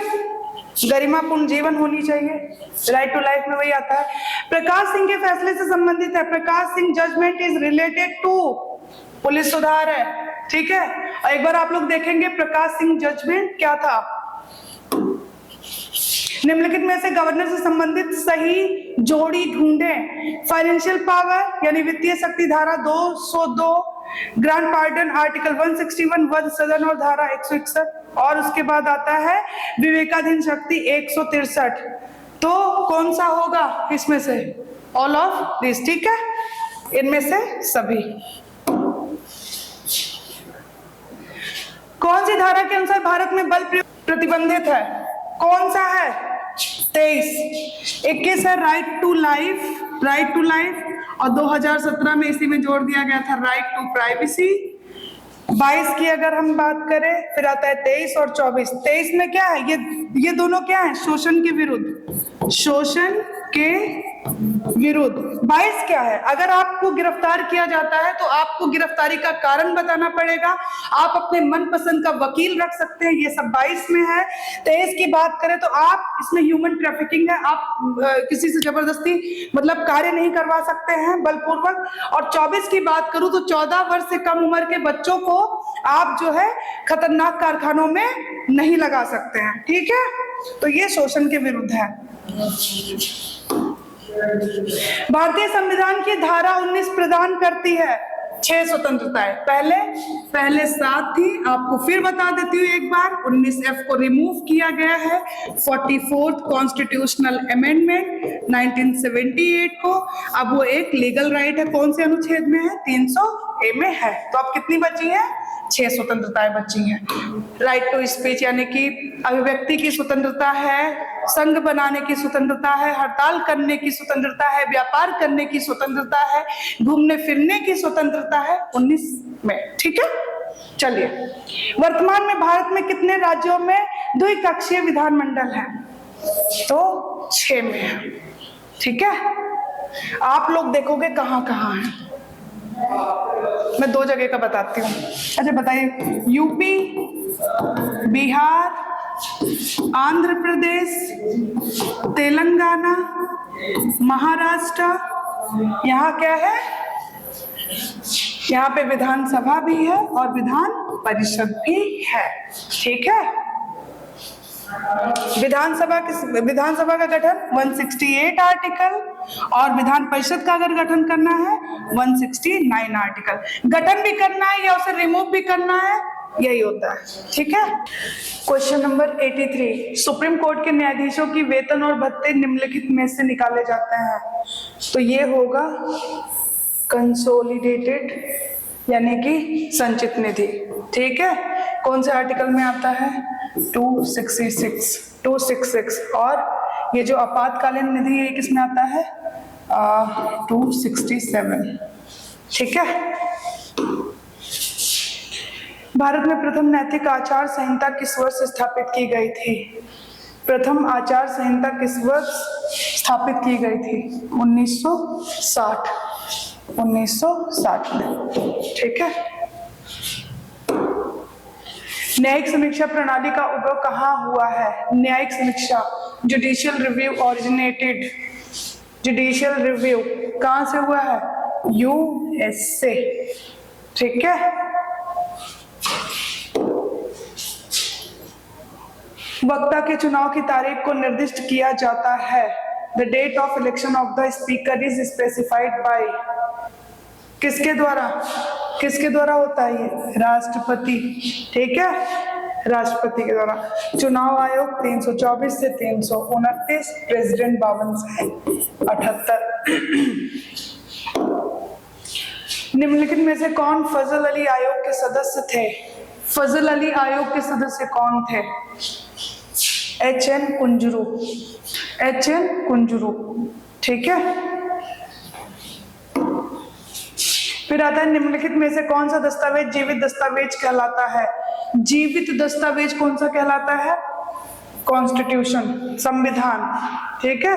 गरिमापूर्ण जीवन होनी चाहिए, राइट टू लाइफ में वही आता है। प्रकाश सिंह के फैसले से संबंधित है, Prakash Singh judgement is related to police सुधार है, ठीक है। और एक बार आप लोग देखेंगे प्रकाश सिंह जजमेंट क्या था, निम्नलिखित में से गवर्नर से संबंधित सही जोड़ी ढूंढें, फाइनेंशियल पावर यानी वित्तीय शक्ति धारा 202, ग्रांड पार्डन आर्टिकल 161, वध सदन और धारा 161, और उसके बाद आता है विवेकाधीन शक्ति 163। तो कौन सा होगा इसमें से, ऑल ऑफ दिस, ठीक है, इनमें से सभी। कौन सी धारा के अनुसार भारत में बल प्रयोग प्रतिबंधित है, कौन सा है, 23। 21 है राइट टू लाइफ, और 2017 में इसी में जोड़ दिया गया था राइट टू प्राइवेसी। 22 की अगर हम बात करें फिर आता है 23 और 24। 23 में क्या है, ये दोनों क्या है, शोषण के विरुद्ध। 22 क्या है, अगर आपको गिरफ्तार किया जाता है तो आपको गिरफ्तारी का कारण बताना पड़ेगा, आप अपने मनपसंद का वकील रख सकते हैं, ये सब 22 में है। 23 की बात करें तो आप इसमें ह्यूमन ट्रैफिकिंग है, आप किसी से जबरदस्ती मतलब कार्य नहीं करवा सकते हैं बलपूर्वक। और 24 की बात करूं तो 14 वर्ष से कम उम्र के बच्चों को आप जो है खतरनाक कारखानों में नहीं लगा सकते हैं, ठीक है। तो ये शोषण के विरुद्ध है। भारतीय संविधान की धारा 19 प्रदान करती है 6 स्वतंत्रताएं, पहले 7 थी, आपको फिर बता देती हूँ एक बार। 19F को रिमूव किया गया है 44th कॉन्स्टिट्यूशनल अमेंडमेंट 1978 को। अब वो एक लीगल राइट है, कौन से अनुच्छेद में है, 300A में है। तो अब कितनी बची है, 6 स्वतंत्रताएं बची हैं। राइट टू स्पीच यानी कि अभिव्यक्ति की स्वतंत्रता है, संघ बनाने की स्वतंत्रता है, हड़ताल करने की स्वतंत्रता है, व्यापार करने की स्वतंत्रता है, घूमने फिरने की स्वतंत्रता है 19 में, ठीक है। चलिए, वर्तमान में भारत में कितने राज्यों में द्विकक्षीय विधानमंडल है, तो 6 में है, ठीक है। आप लोग देखोगे कहाँ कहाँ है, मैं 2 जगह का बताती हूँ। अच्छा बताइए, यूपी, बिहार, आंध्र प्रदेश, तेलंगाना, महाराष्ट्र, यहाँ क्या है, यहाँ पे विधानसभा भी है और विधान परिषद भी है, ठीक है। विधानसभा का गठन 168 आर्टिकल, और विधान परिषद का अगर गठन करना है 169 आर्टिकल। गठन भी करना है या उसे रिमूव भी करना है, यही होता है, ठीक है। क्वेश्चन नंबर 83, सुप्रीम कोर्ट के न्यायाधीशों की वेतन और भत्ते निम्नलिखित में से निकाले जाते हैं, तो ये होगा कंसोलिडेटेड यानी कि संचित निधि, ठीक है। कौन से आर्टिकल में आता है, 266, और ये जो आपातकालीन निधि है किसमें आता है, 267, ठीक है। भारत में प्रथम नैतिक आचार संहिता किस वर्ष स्थापित की गई थी, प्रथम आचार संहिता किस वर्ष स्थापित की गई थी, 1960 में, ठीक है। न्यायिक समीक्षा प्रणाली का उद्भव कहाँ हुआ है? न्यायिक समीक्षा, judicial review originated, judicial review कहाँ से हुआ है? यूएस से। ठीक है, वक्ता के चुनाव की तारीख को निर्दिष्ट किया जाता है। The date of election of the speaker is specified by, किसके द्वारा? किसके द्वारा होता है ये? राष्ट्रपति। ठीक है, राष्ट्रपति के द्वारा। चुनाव आयोग 324 से 329, प्रेसिडेंट 52 से 78। निम्नलिखित में से कौन फजल अली आयोग के सदस्य थे? फजल अली आयोग के सदस्य कौन थे? एच.एन. कुंजरू, एच.एन. कुंजरू। ठीक है, फिर आता है निम्नलिखित में से कौन सा दस्तावेज जीवित दस्तावेज कहलाता है? जीवित दस्तावेज कौन सा कहलाता है? कॉन्स्टिट्यूशन, संविधान। ठीक है,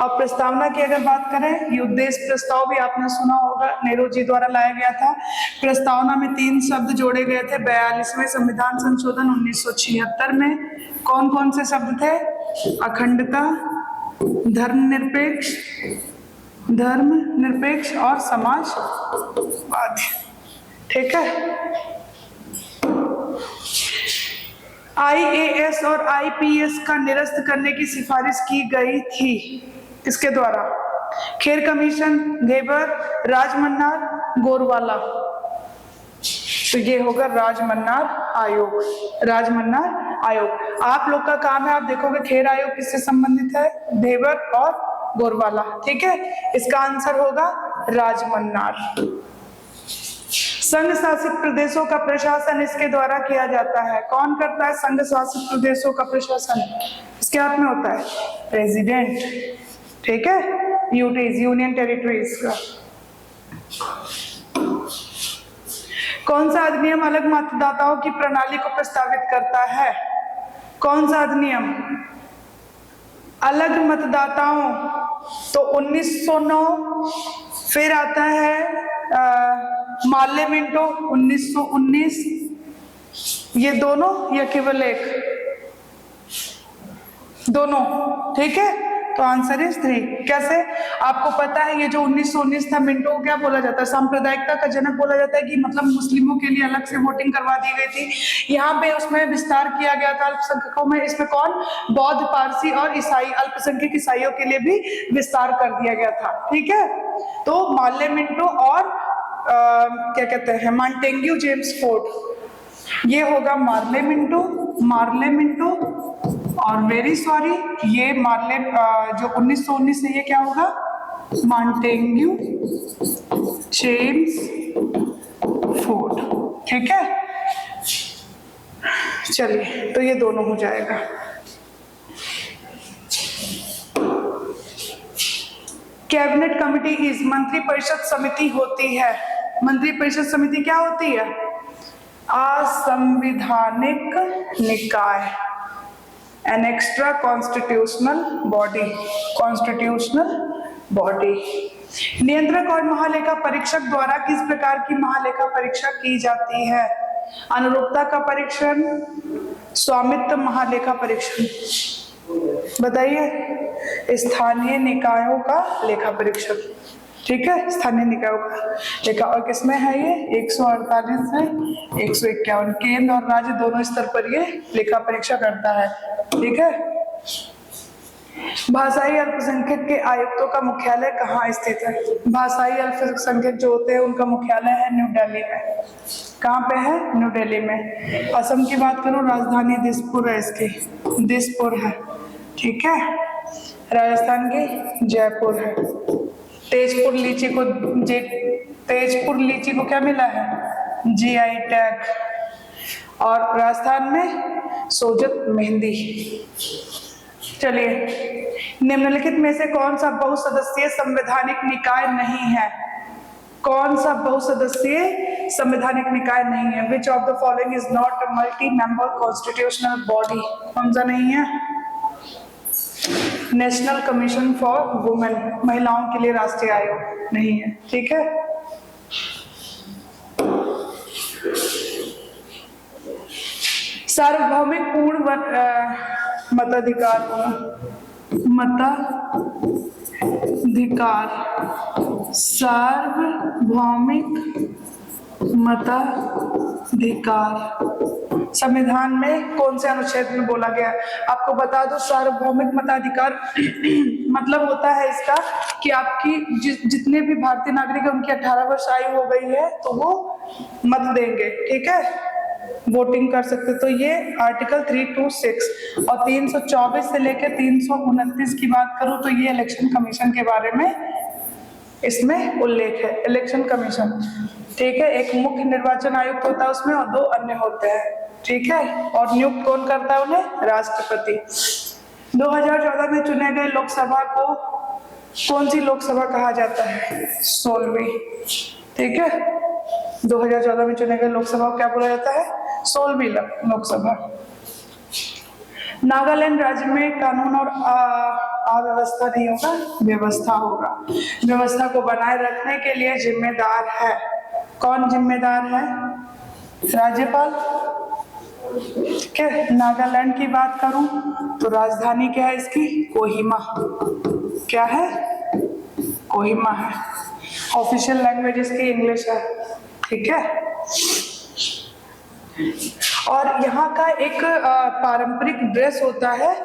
और प्रस्तावना की अगर बात करें, ये उद्देश्य प्रस्ताव भी आपने सुना होगा, नेहरू जी द्वारा लाया गया था। प्रस्तावना में 3 शब्द जोड़े गए थे 42वें संविधान संशोधन 1976 में। कौन कौन से शब्द थे? अखंडता, धर्मनिरपेक्ष और समाजवाद। ठीक है, आईएएस और आईपीएस का निरस्त करने की सिफारिश की गई थी, किसके द्वारा? खेर कमीशन, घेबर, राजमन्नार, गोरवाला। तो ये होगा राजमन्नार आयोग, राजमन्नार आयोग। आप लोग का काम है, आप देखोगे खेर आयोग किससे संबंधित है? घेबर और गोरवाला। ठीक है, इसका आंसर होगा राजमन्नार। संघ शासित प्रदेशों का प्रशासन इसके द्वारा किया जाता है। कौन करता है संघ शासित प्रदेशों का प्रशासन? इसके हाथ में होता है प्रेसिडेंट। ठीक है, यूटीज, यूनियन टेरिटरीज का। कौन सा अधिनियम अलग मतदाताओं की प्रणाली को प्रस्तावित करता है? कौन सा अधिनियम? अलग मतदाताओं, तो 1909, फिर आता है माल्य मिंटो 1919। ये दोनों या केवल एक? दोनों। ठीक है, तो आंसर इज 3। कैसे? आपको पता है ये जो 1919 था, मिंटो को क्या बोला जाता है? सांप्रदायिकता का जनक बोला जाता है, कि मतलब मुस्लिमों के लिए अलग से वोटिंग करवा दी गई थी। यहाँ पे उसमें विस्तार किया गया था अल्पसंख्यकों में। इसमें कौन? बौद्ध, पारसी और ईसाई, अल्पसंख्यक ईसाइयों के लिए भी विस्तार कर दिया गया था। ठीक है, तो माल्य मिंटो और क्या कहते हैं, मॉन्टेग्यू जेम्स फोर्ड, ये होगा मार्ले मिंटो, मार्ले मिंटो। और वेरी सॉरी, ये मार्ले जो 1919 है, ये क्या होगा? Montague Chelmsford. ठीक है, चलिए, तो ये दोनों हो जाएगा। कैबिनेट कमिटी इज, मंत्रिपरिषद समिति होती है। मंत्रिपरिषद समिति क्या होती है? असंवैधानिक निकाय, an extra constitutional body, constitutional body. नियंत्रक और महालेखा परीक्षक द्वारा किस प्रकार की महालेखा परीक्षा की जाती है? अनुरूपता का परीक्षण, स्वामित्व महालेखा परीक्षण। बताइए। स्थानीय निकायों का लेखा परीक्षण। ठीक है, स्थानीय निकायों का लेखा। और किसमें है ये? 148 है, 151। केंद्र और राज्य दोनों स्तर पर ये लेखा परीक्षा करता है। ठीक है, भाषाई अल्पसंख्यक के आयुक्तों का मुख्यालय कहाँ स्थित है? भाषाई अल्पसंख्यक जो होते हैं उनका मुख्यालय है न्यू दिल्ली में। कहाँ पे है? न्यू दिल्ली में। असम की बात करूं, राजधानी दिसपुर है इसकी, दिसपुर है। ठीक है, राजस्थान की जयपुर है। तेजपुर लीची को क्या मिला है? GI tag. और राजस्थान में सोजत मेहंदी। चलिए, निम्नलिखित में से कौन सा बहुसदस्यीय संवैधानिक निकाय नहीं है? कौन सा बहुसदस्यीय संवैधानिक निकाय नहीं है? Which of the following is not a multi member constitutional body? कौन सा नहीं है? नेशनल कमीशन फॉर वुमेन, महिलाओं के लिए राष्ट्रीय आयोग नहीं है। ठीक है, सार्वभौमिक पूर्ण मताधिकार होगा, मताधिकार, सार्वभौमिक मताधिकार संविधान में कौन से अनुच्छेद में बोला गया है? आपको बता दो, सार्वभौमिक मताधिकार मतलब होता है इसका कि आपकी जितने भी भारतीय नागरिक है उनकी 18 वर्ष आयु हो गई है तो वो मत देंगे, ठीक है, वोटिंग कर सकते। तो ये आर्टिकल 326 और 324 से लेकर 329 की बात करूं तो ये इलेक्शन कमीशन के बारे में इसमें उल्लेख है। इलेक्शन कमीशन, ठीक है, एक मुख्य निर्वाचन आयुक्त होता है उसमें और 2 अन्य होते हैं, ठीक है, और नियुक्त कौन करता है उन्हें? राष्ट्रपति। 2014 में चुने गए लोकसभा को कौन सी लोकसभा कहा जाता है? 16वीं, ठीक है, 2014 में चुने गए लोकसभा को क्या बोला जाता है? 16वीं लोकसभा। नागालैंड राज्य में कानून और अव्यवस्था नहीं होगा, व्यवस्था होगा। व्यवस्था को बनाए रखने के लिए जिम्मेदार है कौन? जिम्मेदार है राज्यपाल, ठीक है। नागालैंड की बात करूं तो राजधानी क्या है इसकी? कोहिमा। क्या है? कोहिमा है। ऑफिशियल लैंग्वेज इसकी इंग्लिश है, ठीक है। और यहाँ का एक पारंपरिक ड्रेस होता है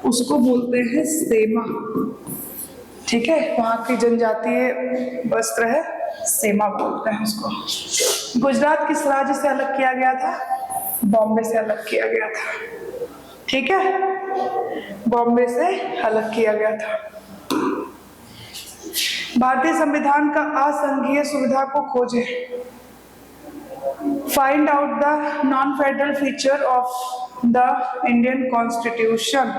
उसको बोलते हैं सेमा, ठीक है, वहाँ की जनजातीय वस्त्र है, सेमा बोलते हैं उसको। गुजरात किस राज्य से अलग किया गया था? बॉम्बे से अलग किया गया था, ठीक है, बॉम्बे से अलग किया गया था। भारतीय संविधान का असंघीय सुविधा को खोजें। Find out the non federal feature of the Indian constitution.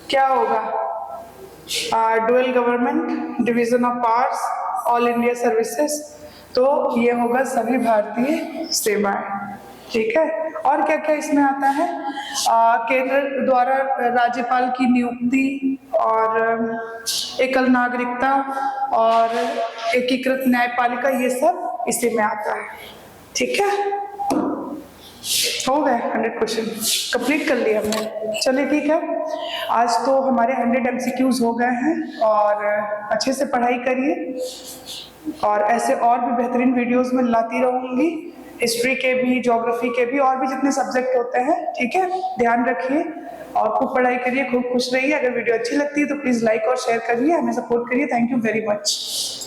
क्या होगा? Dual government, division of powers, all India services. तो ये होगा सभी भारतीय सेवाएं, ठीक है। और क्या क्या इसमें आता है? केंद्र द्वारा राज्यपाल की नियुक्ति और एकल नागरिकता और एकीकृत न्यायपालिका, ये सब इसी में आता है, ठीक है। हो गए 100 क्वेश्चन कंप्लीट कर लिए हमने। चलिए ठीक है, आज तो हमारे 100 MCQs हो गए हैं और अच्छे से पढ़ाई करिए और ऐसे और भी बेहतरीन वीडियोस में लाती रहूंगी, हिस्ट्री के भी, ज्योग्राफी के भी, और भी जितने सब्जेक्ट होते हैं, ठीक है। ध्यान रखिए और खूब पढ़ाई करिए, खूब खुश रहिए। अगर वीडियो अच्छी लगती है तो प्लीज लाइक और शेयर करिए, हमें सपोर्ट करिए। Thank you very much.